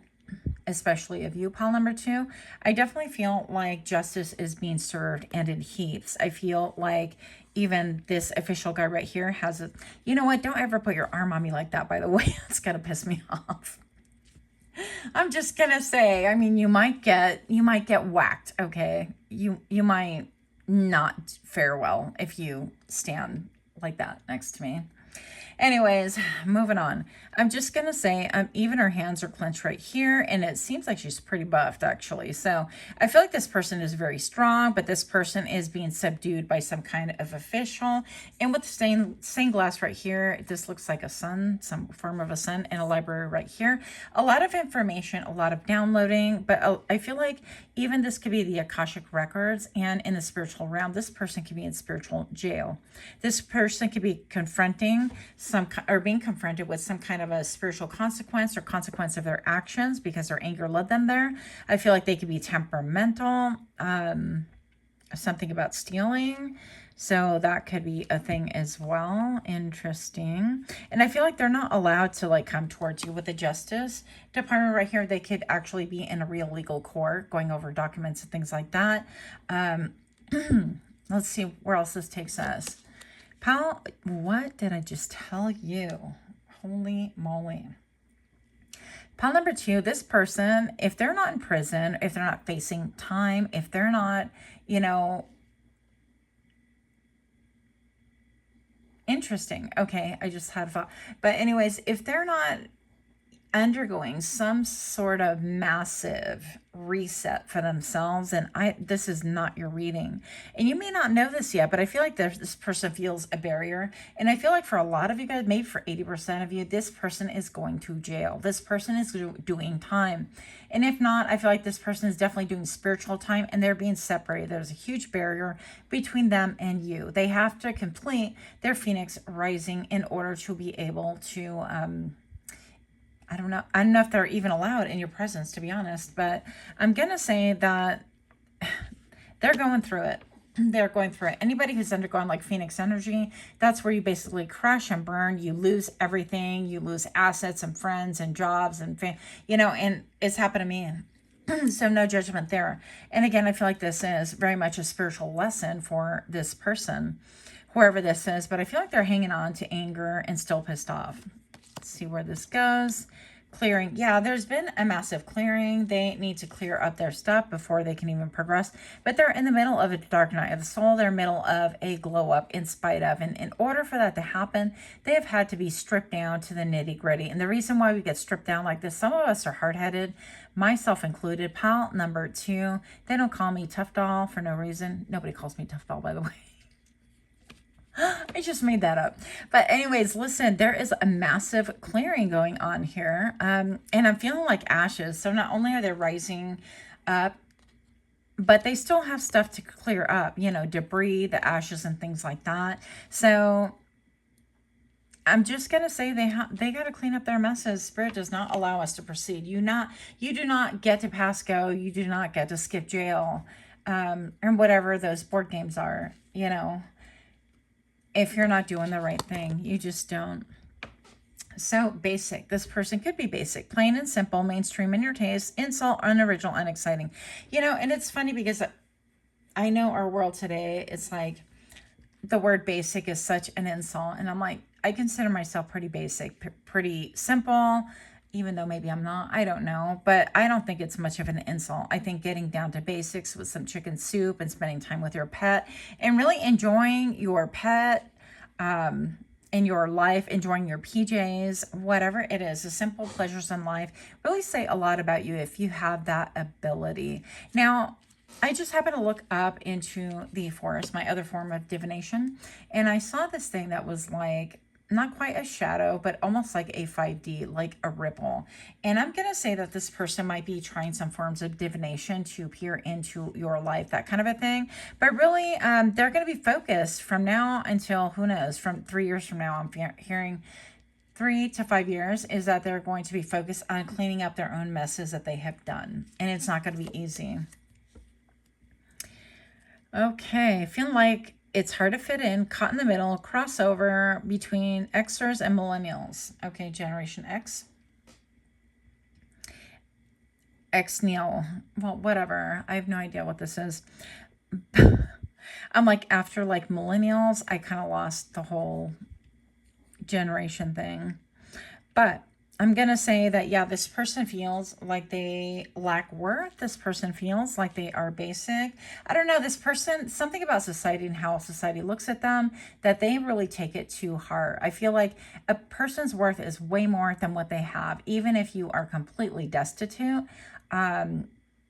especially of you, pile number 2. I definitely feel like justice is being served and in heaps. I feel like even this official guy right here has a, you know what? Don't ever put your arm on me like that, by the way. It's going to piss me off. I'm just going to say, I mean, you might get whacked, okay? You might not fare well if you stand like that next to me. Anyways, moving on. I'm just going to say, even her hands are clenched right here, and it seems like she's pretty buffed, actually. So I feel like this person is very strong, but this person is being subdued by some kind of official. And with the stained glass right here, this looks like a sun, some form of a sun, and a library right here. A lot of information, a lot of downloading, but I feel like even this could be the Akashic records, and in the spiritual realm, this person could be in spiritual jail. This person could be confronting being confronted with some kind of a spiritual consequence or consequence of their actions because their anger led them there. I feel like they could be temperamental, something about stealing. So that could be a thing as well. Interesting. And I feel like they're not allowed to like come towards you with the Justice Department right here. They could actually be in a real legal court going over documents and things like that. Let's see where else this takes us. Pal, what did I just tell you? Holy moly. Pile number 2, this person, if they're not in prison, if they're not facing time, if they're not, interesting. Okay, I just had a thought. But anyways, if they're not undergoing some sort of massive reset for themselves, and this is not your reading, and you may not know this yet, but I feel like this person feels a barrier, and I feel like for a lot of you guys, maybe for 80% of you, this person is going to jail. This person is doing time, and if not, I feel like this person is definitely doing spiritual time, and they're being separated. There's a huge barrier between them and you. They have to complete their Phoenix rising in order to be able to I don't know if they're even allowed in your presence, to be honest, but I'm going to say that they're going through it. They're going through it. Anybody who's undergone like Phoenix energy, that's where you basically crash and burn. You lose everything. You lose assets and friends and jobs and, and it's happened to me. So no judgment there. And again, I feel like this is very much a spiritual lesson for this person, whoever this is, but I feel like they're hanging on to anger and still pissed off. See where this goes. Clearing. Yeah, there's been a massive clearing. They need to clear up their stuff before they can even progress. But they're in the middle of a dark night of the soul. They're in the middle of a glow up in spite of. And in order for that to happen, they have had to be stripped down to the nitty gritty. And the reason why we get stripped down like this, some of us are hard-headed, myself included. Pile number 2, they don't call me tough doll for no reason. Nobody calls me tough doll, by the way. I just made that up. But anyways, listen, there is a massive clearing going on here. And I'm feeling like ashes. So not only are they rising up, but they still have stuff to clear up, debris, the ashes and things like that. So I'm just going to say they got to clean up their messes. Spirit does not allow us to proceed. You do not get to pass go. You do not get to skip jail, and whatever those board games are, if you're not doing the right thing. You just don't. So basic. This person could be basic, plain and simple, mainstream in your taste, insult, unoriginal, unexciting. And it's funny because I know our world today, it's like the word basic is such an insult. And I'm like, I consider myself pretty basic, pretty simple, even though maybe I'm not, I don't know, but I don't think it's much of an insult. I think getting down to basics with some chicken soup and spending time with your pet and really enjoying your pet in your life, enjoying your PJs, whatever it is, the simple pleasures in life really say a lot about you if you have that ability. Now, I just happened to look up into the forest, my other form of divination, and I saw this thing that was like, not quite a shadow, but almost like a 5D, like a ripple. And I'm going to say that this person might be trying some forms of divination to peer into your life, that kind of a thing. But really, they're going to be focused from now until, who knows, from 3 years from now. I'm hearing 3 to 5 years is that they're going to be focused on cleaning up their own messes that they have done. And it's not going to be easy. Okay, feeling like it's hard to fit in, caught in the middle, crossover between Xers and millennials. Okay, Generation X. ex-Neil. Well, whatever. I have no idea what this is. I'm like, after like millennials, I kind of lost the whole generation thing. But I'm going to say that, yeah, this person feels like they lack worth. This person feels like they are basic. I don't know. This person, something about society and how society looks at them, that they really take it too hard. I feel like a person's worth is way more than what they have, even if you are completely destitute.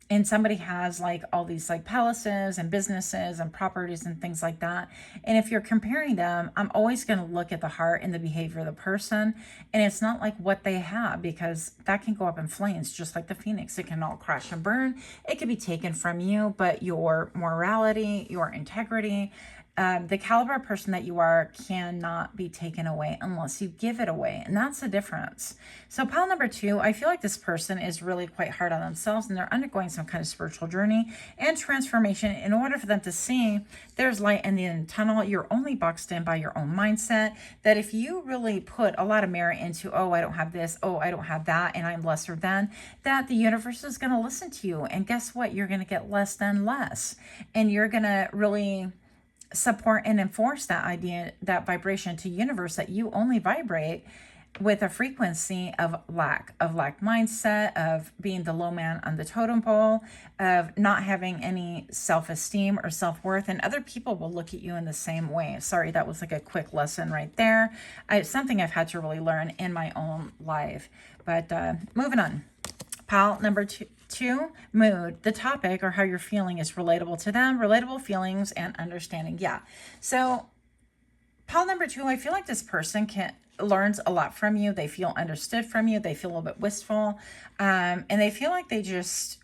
And somebody has like all these like palaces and businesses and properties and things like that. And if you're comparing them, I'm always going to look at the heart and the behavior of the person. And it's not like what they have, because that can go up in flames, just like the phoenix. It can all crash and burn. It can be taken from you, but your morality, your integrity, the caliber of person that you are cannot be taken away unless you give it away. And that's the difference. So pile number 2, I feel like this person is really quite hard on themselves, and they're undergoing some kind of spiritual journey and transformation in order for them to see there's light in the end tunnel. You're only boxed in by your own mindset, that if you really put a lot of merit into, oh, I don't have this, oh, I don't have that, and I'm lesser than, that the universe is going to listen to you. And guess what? You're going to get less than less. And you're going to really support and enforce that idea, that vibration to universe, that you only vibrate with a frequency of lack mindset, of being the low man on the totem pole, of not having any self-esteem or self-worth, and other people will look at you in the same way. Sorry, that was like a quick lesson right there. It's something I've had to really learn in my own life. But moving on. Pile number 2, mood. The topic or how you're feeling is relatable to them. Relatable feelings and understanding. Yeah. So pile number 2, I feel like this person learns a lot from you. They feel understood from you. They feel a little bit wistful. And they feel like they just,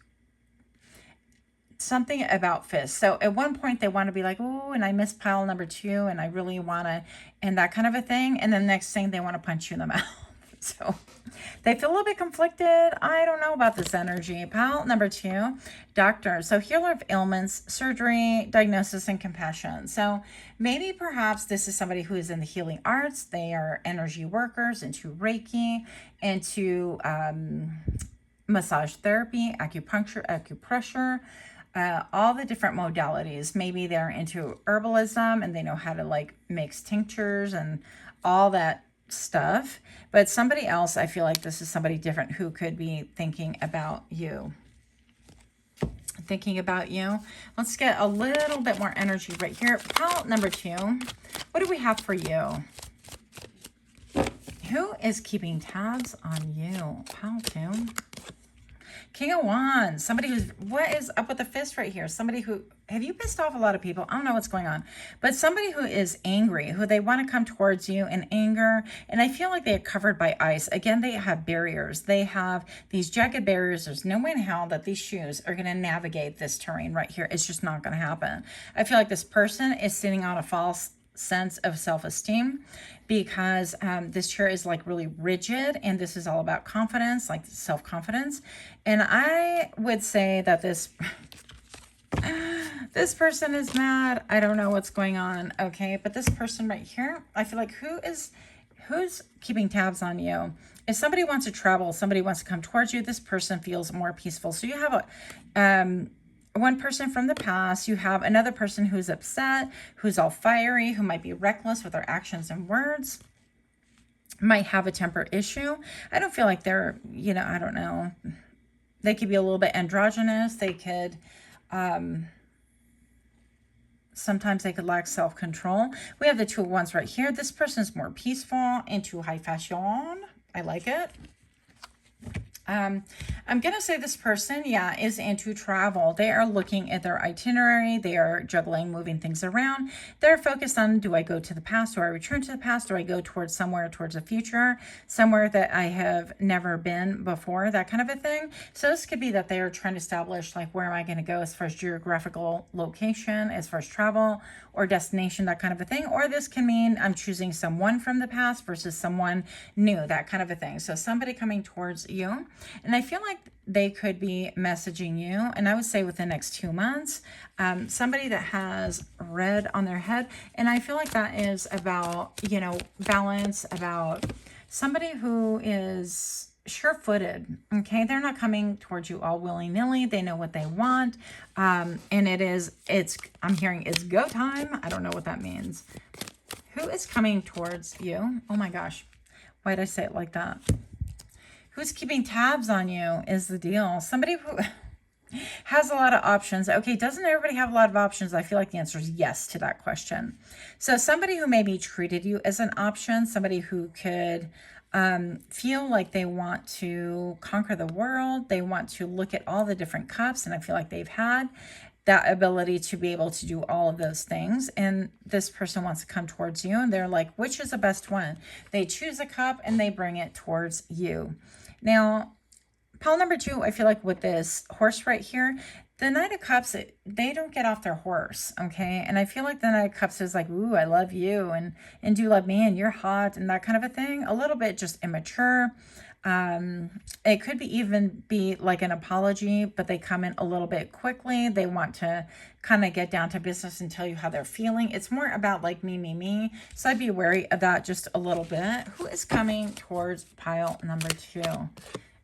something about fists. So at one point they want to be like, oh, and I miss pile number 2, and I really want to, and that kind of a thing. And then next thing they want to punch you in the mouth. So they feel a little bit conflicted. I don't know about this energy. Pile number 2, doctor. So healer of ailments, surgery, diagnosis, and compassion. So maybe perhaps this is somebody who is in the healing arts. They are energy workers, into Reiki, into massage therapy, acupuncture, acupressure, all the different modalities. Maybe they're into herbalism and they know how to like mix tinctures and all that stuff. But somebody else, I feel like this is somebody different who could be thinking about you. Let's get a little bit more energy right here. Pile number 2, what do we have for you? Who is keeping tabs on you? Pile 2. King of Wands, somebody who's, what is up with the fist right here? Somebody who, have you pissed off a lot of people? I don't know what's going on, but somebody who is angry, who they want to come towards you in anger. And I feel like they are covered by ice. Again, they have barriers. They have these jagged barriers. There's no way in hell that these shoes are going to navigate this terrain right here. It's just not going to happen. I feel like this person is sitting on a false sense of self-esteem, because this chair is like really rigid, and this is all about confidence, like self-confidence. And I would say that this person is mad. I don't know what's going on. Okay, but this person right here, I feel like who's keeping tabs on you? If somebody wants to travel, somebody wants to come towards you, this person feels more peaceful. So you have a one person from the past, you have another person who's upset, who's all fiery, who might be reckless with their actions and words, might have a temper issue. I don't feel like they're, I don't know. They could be a little bit androgynous. They could, sometimes they could lack self-control. We have the 2 of Wands right here. This person's more peaceful, into high fashion. I like it. I'm going to say this person, is into travel. They are looking at their itinerary. They are juggling, moving things around. They're focused on, do I go to the past? Do I return to the past? Do I go towards somewhere, towards the future? Somewhere that I have never been before, that kind of a thing. So this could be that they are trying to establish, like, where am I going to go as far as geographical location, as far as travel or destination, that kind of a thing. Or this can mean I'm choosing someone from the past versus someone new, that kind of a thing. So somebody coming towards you. And I feel like they could be messaging you, and I would say within the next 2 months, somebody that has red on their head. And I feel like that is about, balance, about somebody who is sure-footed. Okay, they're not coming towards you all willy-nilly. They know what they want. And I'm hearing it's go time. I don't know what that means. Who is coming towards you? Oh my gosh. Why did I say it like that? Who's keeping tabs on you is the deal. Somebody who has a lot of options. Okay, doesn't everybody have a lot of options? I feel like the answer is yes to that question. So somebody who maybe treated you as an option, somebody who could feel like they want to conquer the world. They want to look at all the different cups, and I feel like they've had that ability to be able to do all of those things. And this person wants to come towards you, and they're like, which is the best one? They choose a cup and they bring it towards you. Now, pile number 2, I feel like with this horse right here, the Knight of Cups, they don't get off their horse, okay? And I feel like the Knight of Cups is like, ooh, I love you, and do you love me, and you're hot, and that kind of a thing. A little bit just immature. It could even be like an apology, but they come in a little bit quickly. They want to kind of get down to business and tell you how they're feeling. It's more about like me. So I'd be wary of that just a little bit. Who is coming towards pile number 2?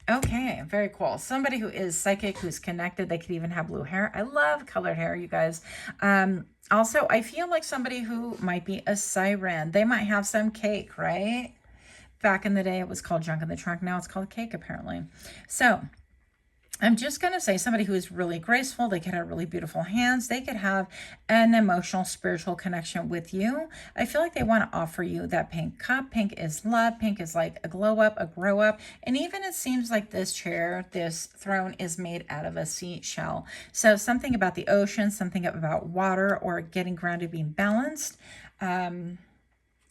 Okay, very cool. Somebody who is psychic, who's connected. They could even have blue hair. I love colored hair, you guys. Also, I feel like somebody who might be a siren. They might have some cake, right? Back in the day, it was called junk in the trunk. Now it's called cake, apparently. So I'm just going to say somebody who is really graceful. They could have really beautiful hands. They could have an emotional, spiritual connection with you. I feel like they want to offer you that pink cup. Pink is love. Pink is like a glow up, a grow up. And even it seems like this chair, this throne is made out of a seashell. So something about the ocean, something about water or getting grounded, being balanced.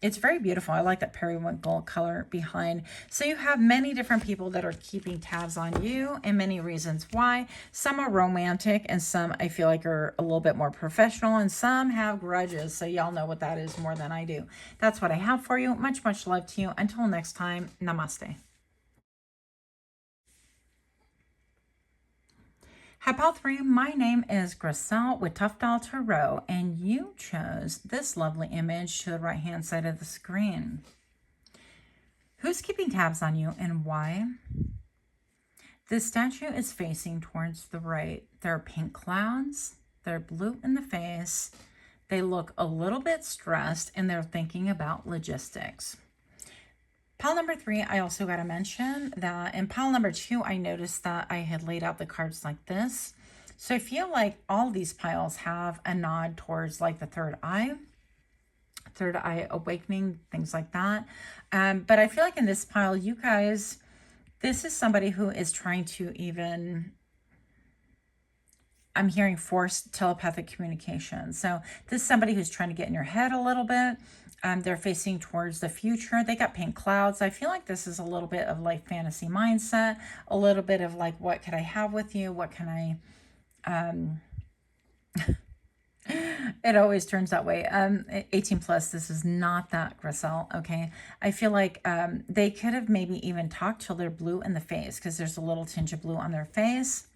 It's very beautiful. I like that periwinkle color behind. So you have many different people that are keeping tabs on you and many reasons why. Some are romantic and some I feel like are a little bit more professional and some have grudges. So y'all know what that is more than I do. That's what I have for you. Much, much love to you. Until next time, namaste. Hi, pile 3. My name is Griselle with Tough Doll Tarot, and you chose this lovely image to the right-hand side of the screen. Who's keeping tabs on you and why? This statue is facing towards the right. There are pink clouds. They're blue in the face. They look a little bit stressed, and they're thinking about logistics. Pile number 3, I also got to mention that in pile number 2, I noticed that I had laid out the cards like this. So I feel like all these piles have a nod towards like the third eye awakening, things like that. But I feel like in this pile, you guys, this is somebody who is trying to even, I'm hearing forced telepathic communication. So this is somebody who's trying to get in your head a little bit. They're facing towards the future. They got pink clouds. I feel like this is a little bit of like fantasy mindset, a little bit of like, what could I have with you? What can I, it always turns that way. 18 plus, this is not that, Griselle, okay? I feel like they could have maybe even talked till they're blue in the face because there's a little tinge of blue on their face.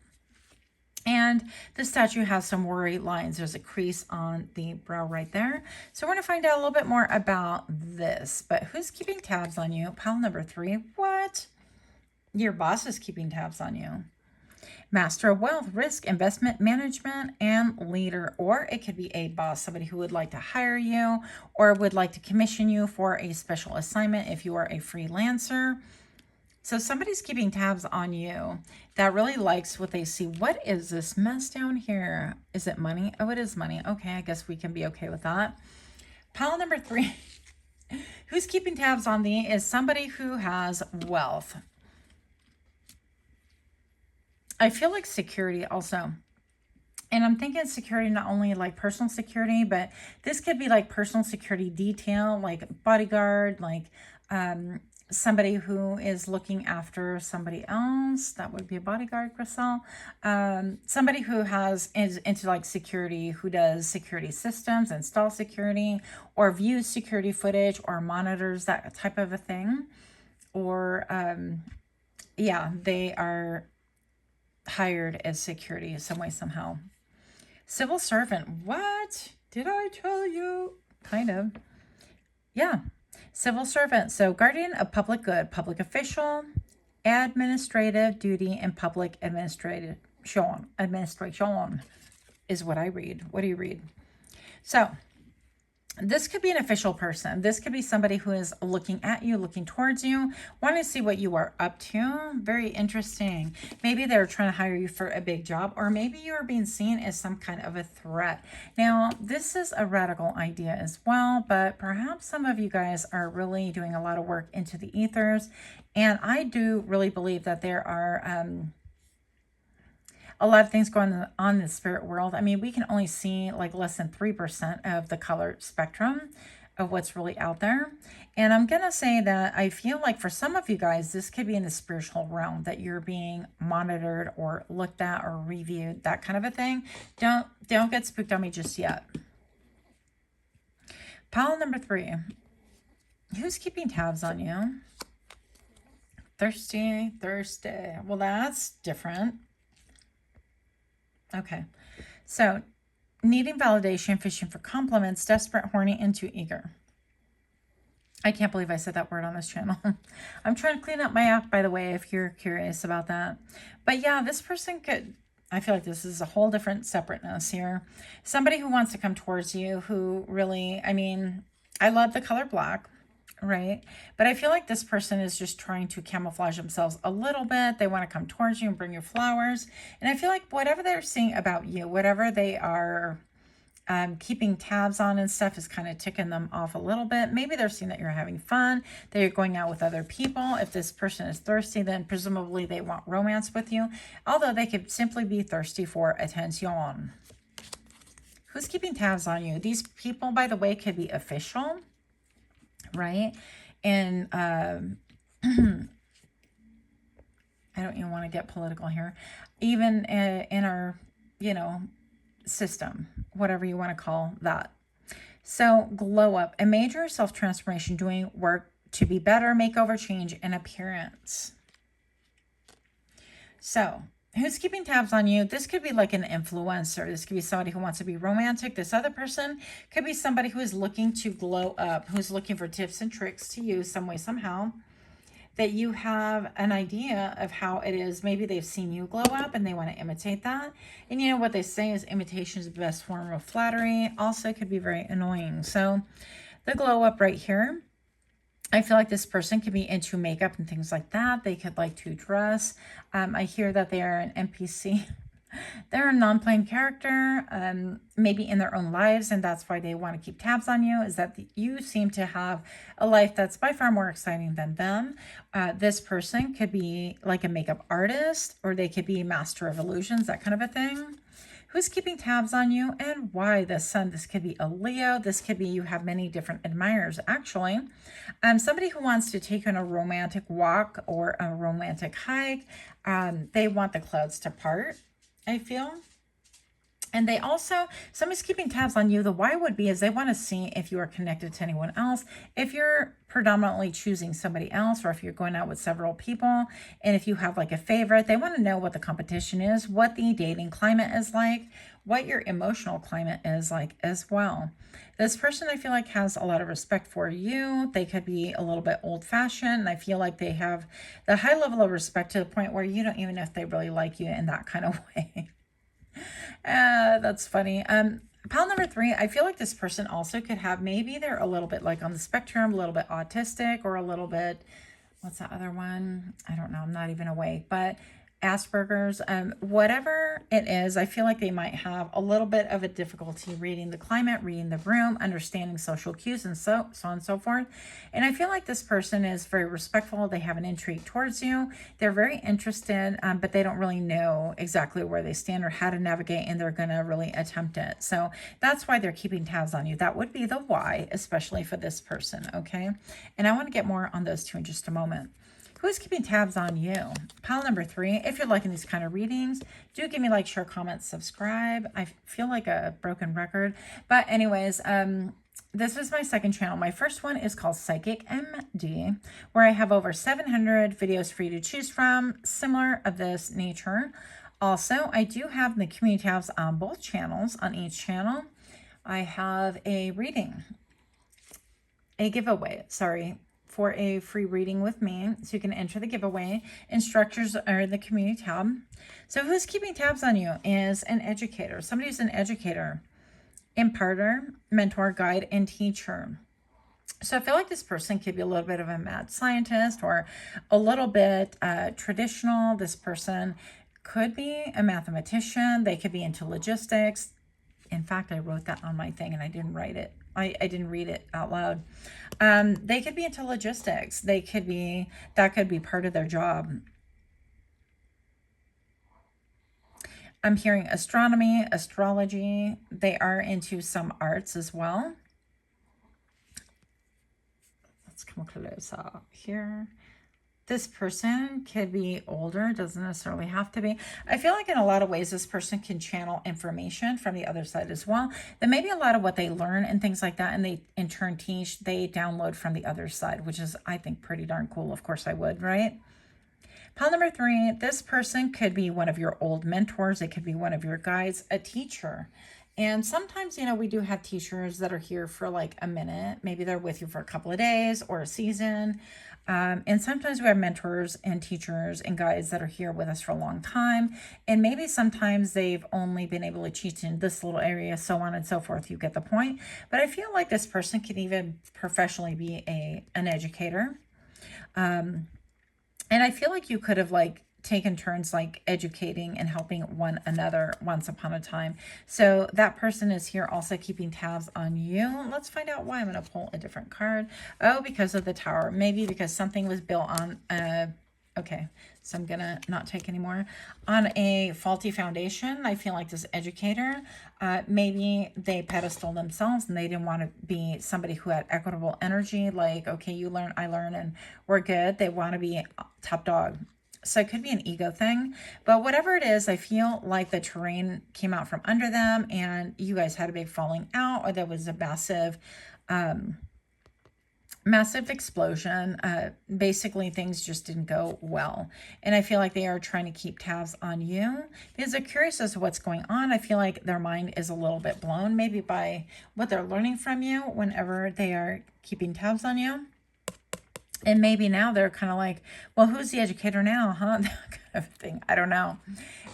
And the statue has some worry lines. There's a crease on the brow right there. So we're going to find out a little bit more about this. But who's keeping tabs on you? Pile number 3. What? Your boss is keeping tabs on you. Master of Wealth, Risk, Investment Management, and Leader. Or it could be a boss, somebody who would like to hire you or would like to commission you for a special assignment if you are a freelancer. So somebody's keeping tabs on you that really likes what they see. What is this mess down here? Is it money? Oh, it is money. Okay, I guess we can be okay with that. Pile number 3. Who's keeping tabs on thee is somebody who has wealth. I feel like security also. And I'm thinking security, not only like personal security, but this could be like personal security detail, like bodyguard, like somebody who is looking after somebody else. That would be a bodyguard, Griselle. Somebody who is into like security, who does security systems, install security, or views security footage, or monitors, that type of a thing. Or, yeah, they are hired as security some way, somehow. Civil servant. What? Did I tell you? Kind of. Yeah. Civil servant. So guardian of public good, public official. administrative duty and public administration is what I read. What do you read? So this could be an official person. This could be somebody who is looking at you, looking towards you, wanting to see what you are up to. Very interesting. Maybe they're trying to hire you for a big job, or maybe you are being seen as some kind of a threat. Now, this is a radical idea as well, but perhaps some of you guys are really doing a lot of work into the ethers. And I do really believe that there are a lot of things going on in the spirit world. I mean, we can only see like less than 3% of the color spectrum of what's really out there. And I'm going to say that I feel like for some of you guys, this could be in the spiritual realm, that you're being monitored or looked at or reviewed, that kind of a thing. Don't get spooked on me just yet. Pile number 3. Who's keeping tabs on you? Thirsty. Well, that's different. Okay, so needing validation, fishing for compliments, desperate, horny, and too eager. I can't believe I said that word on this channel. I'm trying to clean up my act, by the way, if you're curious about that. But yeah, this person could, I feel like this is a whole different separateness here. Somebody who wants to come towards you, who really, I mean, I love the color black. Right? But I feel like this person is just trying to camouflage themselves a little bit. They want to come towards you and bring you flowers. And I feel like whatever they're seeing about you, whatever they are keeping tabs on and stuff is kind of ticking them off a little bit. Maybe they're seeing that you're having fun, that you're going out with other people. If this person is thirsty, then presumably they want romance with you. Although they could simply be thirsty for attention. Who's keeping tabs on you? These people, by the way, could be official. Right? And I don't even want to get political here. Even in our, system, whatever you want to call that. So glow up, a major self-transformation, doing work to be better, makeover, change, and appearance. So who's keeping tabs on you? This could be like an influencer. This could be somebody who wants to be romantic. This other person could be somebody who is looking to glow up, who's looking for tips and tricks to use some way, somehow, that you have an idea of how it is. Maybe they've seen you glow up and they want to imitate that. And you know what they say is imitation is the best form of flattery. Also could be very annoying. So the glow up right here, I feel like this person could be into makeup and things like that. They could like to dress. I hear that they are an NPC. They're a non-playing character, maybe in their own lives, and that's why they want to keep tabs on you, is that you seem to have a life that's by far more exciting than them. This person could be like a makeup artist, or they could be a master of illusions, that kind of a thing. Who's keeping tabs on you and why? The sun, this could be a Leo. This could be you have many different admirers, actually. Somebody who wants to take on a romantic walk or a romantic hike. They want the clouds to part, I feel. And they also, somebody's keeping tabs on you. The why would be is they want to see if you are connected to anyone else. If you're predominantly choosing somebody else, or if you're going out with several people, and if you have like a favorite, they want to know what the competition is, what the dating climate is like, what your emotional climate is like as well. This person, I feel like, has a lot of respect for you. They could be a little bit old-fashioned, and I feel like they have the high level of respect to the point where you don't even know if they really like you in that kind of way. That's funny. Pile number 3, I feel like this person also could have, maybe they're a little bit like on the spectrum, a little bit autistic, or a little bit, what's that other one? I don't know. I'm not even awake, but Asperger's, whatever it is, I feel like they might have a little bit of a difficulty reading the climate, reading the room, understanding social cues, and so on and so forth. And I feel like this person is very respectful. They have an intrigue towards you. They're very interested, but they don't really know exactly where they stand or how to navigate, and they're going to really attempt it. So that's why they're keeping tabs on you. That would be the why, especially for this person, okay? And I want to get more on those two in just a moment. Who's keeping tabs on you? Pile number 3. If you're liking these kind of readings, do give me like, share, comment, subscribe. I feel like a broken record. But anyways, this is my second channel. My first one is called PsychicMD, where I have over 700 videos for you to choose from, similar of this nature. Also, I do have the community tabs on both channels. On each channel, I have a reading, a giveaway, sorry, for a free reading with me. So you can enter the giveaway. Instructors are in the community tab. So who's keeping tabs on you is an educator. Somebody who's an educator, imparter, mentor, guide, and teacher. So I feel like this person could be a little bit of a mad scientist or a little bit traditional. This person could be a mathematician. They could be into logistics. In fact, I wrote that on my thing and I didn't write it. I didn't read it out loud. They could be into logistics. That could be part of their job. I'm hearing astronomy, astrology. They are into some arts as well. Let's come close up here. This person could be older, doesn't necessarily have to be. I feel like in a lot of ways, this person can channel information from the other side as well. Then maybe a lot of what they learn and things like that, and they in turn teach, they download from the other side, which is, I think, pretty darn cool. Of course I would, right? Pile number 3, this person could be one of your old mentors. It could be one of your guides, a teacher. And sometimes, you know, we do have teachers that are here for like a minute. Maybe they're with you for a couple of days or a season. And sometimes we have mentors and teachers and guides that are here with us for a long time. And maybe sometimes they've only been able to teach in this little area, so on and so forth. You get the point. But I feel like this person could even professionally be an educator. And I feel like you could have like taken turns like educating and helping one another once upon a time. So that person is here also keeping tabs on you. Let's find out why. I'm going to pull a different card. Oh, because of the Tower. Maybe because something was built on okay, so I'm going to not take anymore. On a faulty foundation. I feel like this educator, maybe they pedestal themselves and they didn't want to be somebody who had equitable energy. Like, okay, you learn, I learn, and we're good. They want to be top dog. So it could be an ego thing, but whatever it is, I feel like the terrain came out from under them and you guys had a big falling out, or there was a massive explosion. Basically things just didn't go well. And I feel like they are trying to keep tabs on you because they're curious as to what's going on. I feel like their mind is a little bit blown, maybe by what they're learning from you whenever they are keeping tabs on you. And maybe now they're kind of like, well, who's the educator now, huh? That kind of thing. I don't know.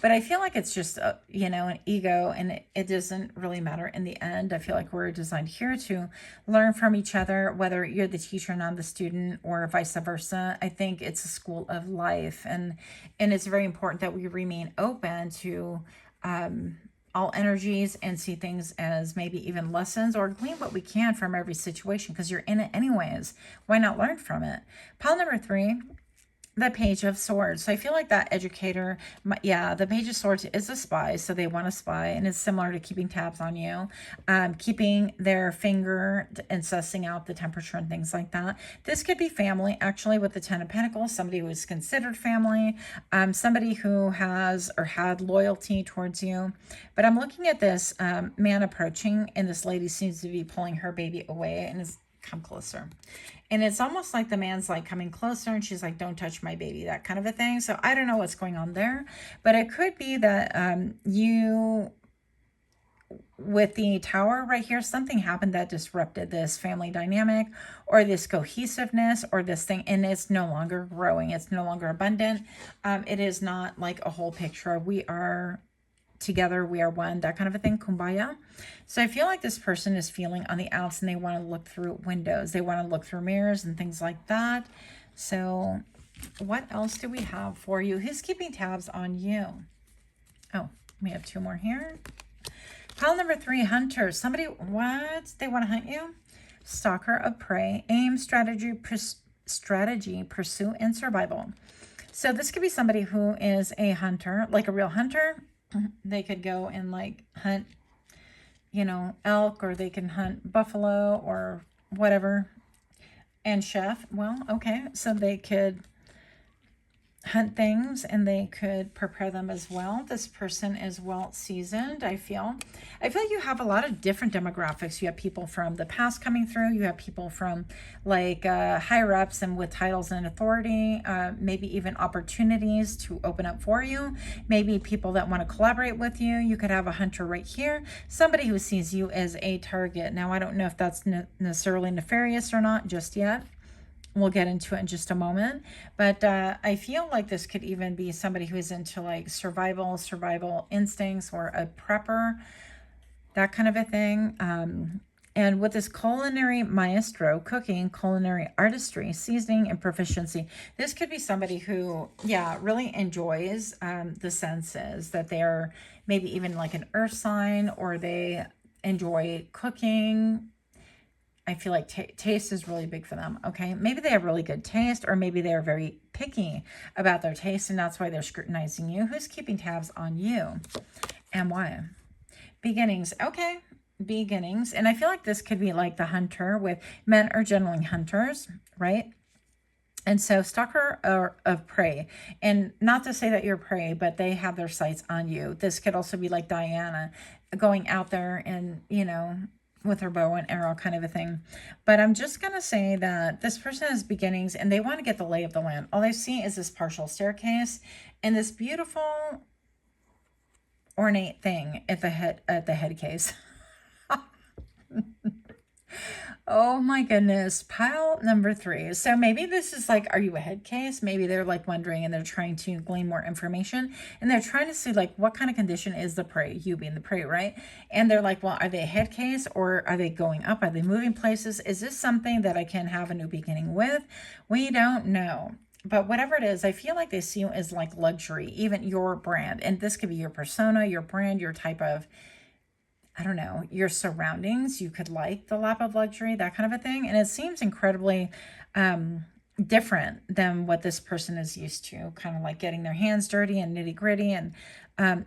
But I feel like it's just, you know, an ego, and it doesn't really matter in the end. I feel like we're designed here to learn from each other, whether you're the teacher and I'm the student, or vice versa. I think it's a school of life. And it's very important that we remain open to all energies and see things as maybe even lessons, or glean what we can from every situation, because you're in it anyways. Why not learn from it? Pile number 3, the Page of Swords. So I feel like that educator, yeah, the Page of Swords is a spy, so they want to spy, and it's similar to keeping tabs on you, keeping their finger and sussing out the temperature and things like that. This could be family, actually, with the Ten of Pentacles, somebody who is considered family, somebody who has or had loyalty towards you. But I'm looking at this man approaching, and this lady seems to be pulling her baby away and is come closer. And it's almost like the man's like coming closer and she's like, don't touch my baby, that kind of a thing. So I don't know what's going on there, but it could be that you, with the Tower right here, something happened that disrupted this family dynamic or this cohesiveness or this thing, and it's no longer growing. It's no longer abundant. It is not like a whole picture of we are together, we are one, that kind of a thing, kumbaya. So I feel like this person is feeling on the outs and they want to look through windows. They want to look through mirrors and things like that. So what else do we have for you? Who's keeping tabs on you? Oh, we have 2 more here. Pile number 3, Hunter. Somebody, what? They want to hunt you? Stalker of prey, aim, strategy, pursuit, and survival. So this could be somebody who is a hunter, like a real hunter. They could go and like hunt, you know, elk, or they can hunt buffalo or whatever. And chef, well, okay, so they could hunt things and they could prepare them as well. This person is well seasoned, I feel. I feel like you have a lot of different demographics. You have people from the past coming through. You have people from like higher ups and with titles and authority, maybe even opportunities to open up for you. Maybe people that want to collaborate with you. You could have a hunter right here. Somebody who sees you as a target. Now, I don't know if that's necessarily nefarious or not just yet. We'll get into it in just a moment. But I feel like this could even be somebody who is into like survival instincts, or a prepper, that kind of a thing. And with this culinary maestro, cooking, culinary artistry, seasoning, and proficiency, this could be somebody who, yeah, really enjoys the senses, that they are maybe even like an earth sign, or they enjoy cooking. I feel like taste is really big for them, okay? Maybe they have really good taste, or maybe they're very picky about their taste, and that's why they're scrutinizing you. Who's keeping tabs on you and why? Beginnings, okay. Beginnings. And I feel like this could be like the hunter, with men are generally hunters, right? And so stalker of prey, and not to say that you're prey, but they have their sights on you. This could also be like Diana going out there and, you know, with her bow and arrow kind of a thing. But I'm just going to say that this person has beginnings, and they want to get the lay of the land. All I see is this partial staircase and this beautiful ornate thing at the head case. Oh my goodness. Pile number 3. So maybe this is like, are you a head case? Maybe they're like wondering, and they're trying to glean more information, and they're trying to see like what kind of condition is the prey, you being the prey, right? And they're like, well, are they a head case, or are they going up? Are they moving places? Is this something that I can have a new beginning with? We don't know. But whatever it is, I feel like they see you as like luxury, even your brand. And this could be your persona, your brand, your type of, I don't know, your surroundings. You could like the lap of luxury, that kind of a thing. And it seems incredibly different than what this person is used to, kind of like getting their hands dirty and nitty gritty. And,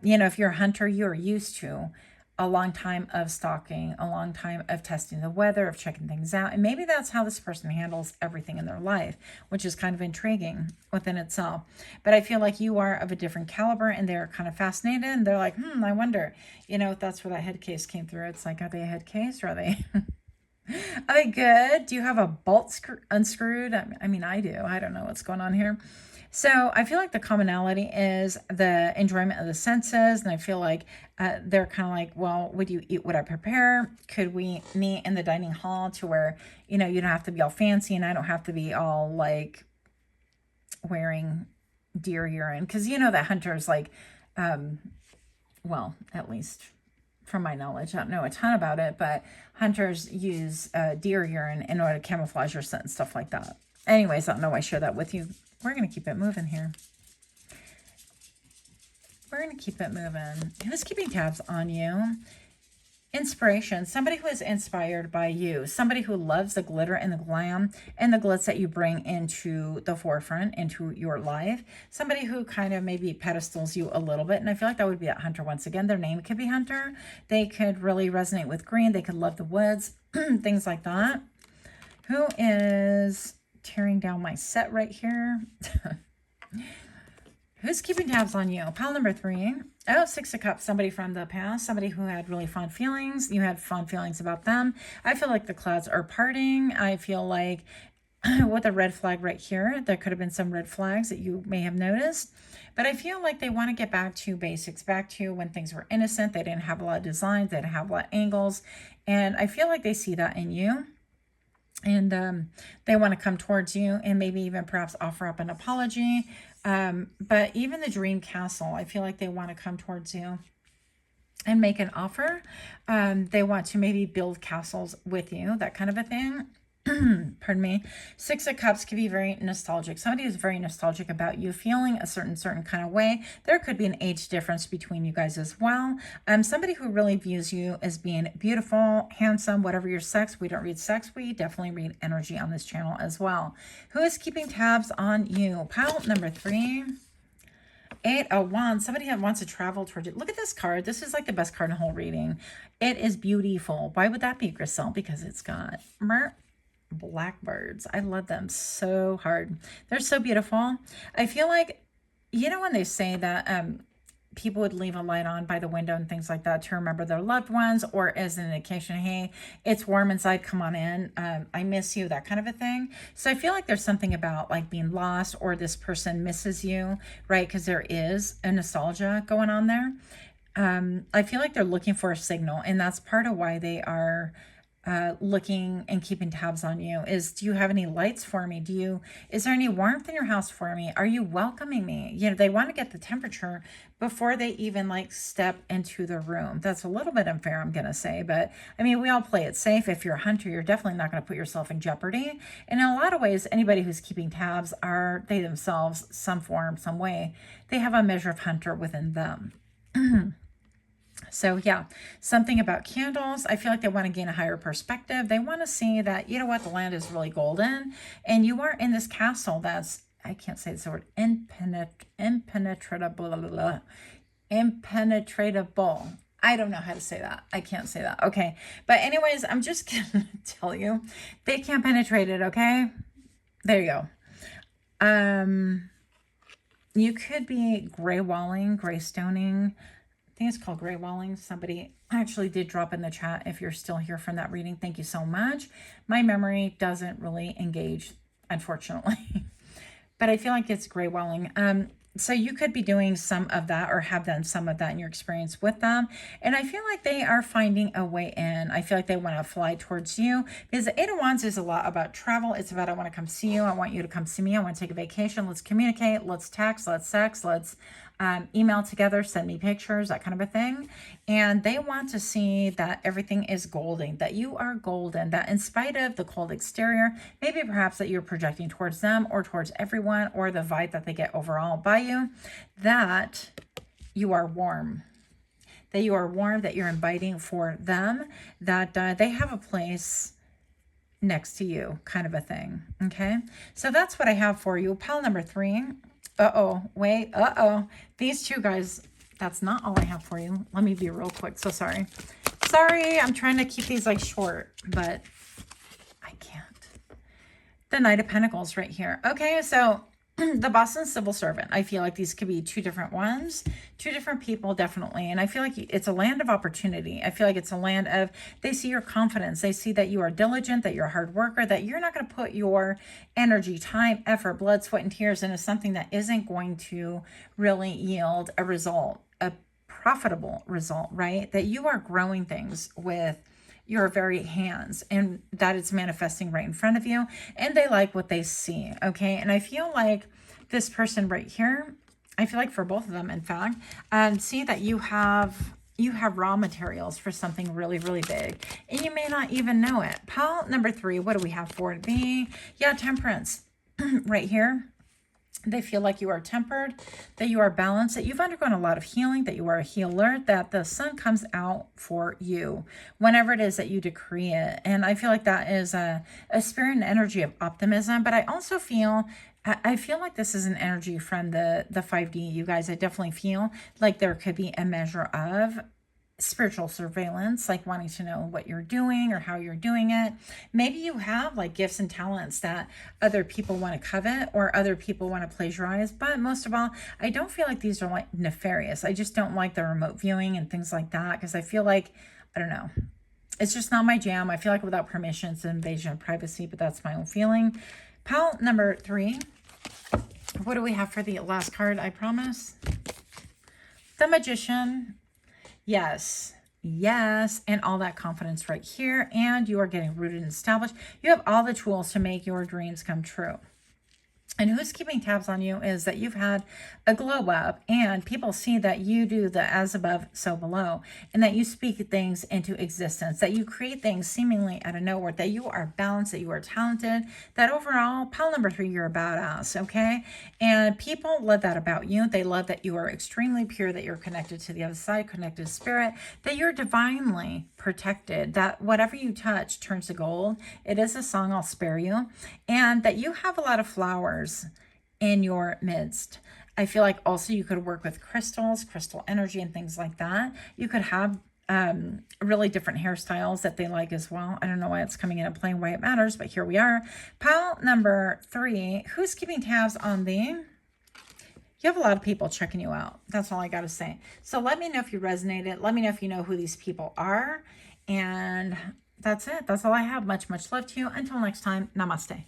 you know, if you're a hunter, you're used to a long time of stalking, a long time of testing the weather, of checking things out. And maybe that's how this person handles everything in their life, which is kind of intriguing within itself. But I feel like you are of a different caliber, and they're kind of fascinated, and they're like, I wonder, you know, if that's where that head case came through. It's like, are they a head case, or are they are they good? Do you have a bolt unscrewed? I mean, I do. I don't know what's going on here. So I feel like the commonality is the enjoyment of the senses. And I feel like they're kind of like, well, would you eat what I prepare? Could we meet in the dining hall, to where, you know, you don't have to be all fancy, and I don't have to be all like wearing deer urine. Because, you know, that hunters like, well, at least from my knowledge, I don't know a ton about it, but hunters use deer urine in order to camouflage your scent and stuff like that. Anyways, I don't know why I share that with you. We're going to keep it moving here. We're going to keep it moving. Who's keeping tabs on you? Inspiration. Somebody who is inspired by you. Somebody who loves the glitter and the glam and the glitz that you bring into the forefront, into your life. Somebody who kind of maybe pedestals you a little bit. And I feel like that would be that hunter once again. Their name could be Hunter. They could really resonate with green. They could love the woods. Things like that. Who is tearing down my set right here? Who's keeping tabs on you? Pile number 3. Oh, 6 of Cups. Somebody from the past. Somebody who had really fond feelings. You had fond feelings about them. I feel like the clouds are parting. I feel like with a red flag right here, there could have been some red flags that you may have noticed. But I feel like they want to get back to basics, back to when things were innocent. They didn't have a lot of designs. They didn't have a lot of angles. And I feel like they see that in you. And they want to come towards you, and maybe even perhaps offer up an apology. But even the dream castle, I feel like they want to come towards you and make an offer. They want to maybe build castles with you, that kind of a thing. Pardon me. 6 of Cups can be very nostalgic. Somebody is very nostalgic about you, feeling a certain kind of way. There could be an age difference between you guys as well. Somebody who really views you as being beautiful, handsome, whatever your sex. We don't read sex. We definitely read energy on this channel as well. Who is keeping tabs on you? Pile number 3. 8 of Wands. Somebody wants to travel towards it. Look at this card. This is like the best card in the whole reading. It is beautiful. Why would that be, Grisel? Because it's got blackbirds. I love them so hard. They're so beautiful. I feel like, you know, when they say that people would leave a light on by the window and things like that to remember their loved ones, or as an indication, hey, it's warm inside, come on in, I miss you, that kind of a thing. So I feel like there's something about like being lost, or this person misses you, right? Because there is a nostalgia going on there. I feel like they're looking for a signal, and that's part of why they are looking and keeping tabs on you is, do you have any lights for me? Is there any warmth in your house for me? Are you welcoming me? You know, they want to get the temperature before they even like step into the room. That's a little bit unfair, I'm going to say, but I mean, we all play it safe. If you're a hunter, you're definitely not going to put yourself in jeopardy. And in a lot of ways, anybody who's keeping tabs are they themselves, some form, some way, they have a measure of hunter within them. So yeah, something about candles. I feel like they want to gain a higher perspective. They want to see that, you know what, the land is really golden and you are in this castle that's, I can't say this word, impenetrable. I don't know how to say that. I can't say that. Okay. But anyways, I'm just going to tell you, they can't penetrate it. Okay. There you go. You could be gray walling, gray stoning. I think it's called gray walling. Somebody actually did drop in the chat. If you're still here from that reading, thank you so much. My memory doesn't really engage, unfortunately, but I feel like it's gray walling. So you could be doing some of that or have done some of that in your experience with them. And I feel like they are finding a way in. I feel like they want to fly towards you because the Eight of Wands is a lot about travel. It's about, I want to come see you. I want you to come see me. I want to take a vacation. Let's communicate. Let's text. Let's sex. Let's email together, send me pictures, that kind of a thing. And they want to see that everything is golden, that you are golden, that in spite of the cold exterior, maybe perhaps that you're projecting towards them or towards everyone or the vibe that they get overall by you, that you are warm. That you are warm, that you're inviting for them, that they have a place next to you, kind of a thing. Okay, so that's what I have for you. Pile number 3. Wait, these two guys, that's not all I have for you. Let me be real quick. So sorry. I'm trying to keep these like short, but I can't. The Knight of Pentacles right here. Okay, so the Boston civil servant. I feel like these could be two different ones, two different people, definitely. And I feel like it's a land of opportunity. I feel like it's a land of, they see your confidence. They see that you are diligent, that you're a hard worker, that you're not going to put your energy, time, effort, blood, sweat, and tears into something that isn't going to really yield a result, a profitable result, right? That you are growing things with your very hands and that it's manifesting right in front of you, and they like what they see. Okay. And I feel like this person right here, I feel like for both of them, in fact, see that you have raw materials for something really, really big, and you may not even know it. Pile number 3, what do we have for it? Temperance right here. They feel like you are tempered, that you are balanced, that you've undergone a lot of healing, that you are a healer, that the sun comes out for you whenever it is that you decree it. And I feel like that is a spirit and energy of optimism. But I also feel like this is an energy from the 5D, you guys. I definitely feel like there could be a measure of spiritual surveillance, like wanting to know what you're doing or how you're doing it. Maybe you have like gifts and talents that other people want to covet or other people want to plagiarize. But most of all, I don't feel like these are like nefarious. I just don't like the remote viewing and things like that, because I feel like, I don't know, it's just not my jam. I feel like without permission, it's an invasion of privacy, but that's my own feeling. Pile number 3. What do we have for the last card? I promise. The Magician. Yes, and all that confidence right here, and you are getting rooted and established. You have all the tools to make your dreams come true. And who's keeping tabs on you is that you've had a glow up, and people see that you do the as above, so below, and that you speak things into existence, that you create things seemingly out of nowhere, that you are balanced, that you are talented, that overall, pile number 3, you're a badass, okay? And people love that about you. They love that you are extremely pure, that you're connected to the other side, connected to spirit, that you're divinely protected, that whatever you touch turns to gold. It is a song, I'll spare you. And that you have a lot of flowers in your midst. I feel like also you could work with crystals, crystal energy, and things like that. You could have really different hairstyles that they like as well. I don't know why it's coming in and playing why it matters, but here we are. Pile number 3, who's keeping tabs on the... You have a lot of people checking you out. That's all I got to say. So let me know if you resonated. Let me know if you know who these people are. And that's it. That's all I have. Much, much love to you. Until next time, namaste.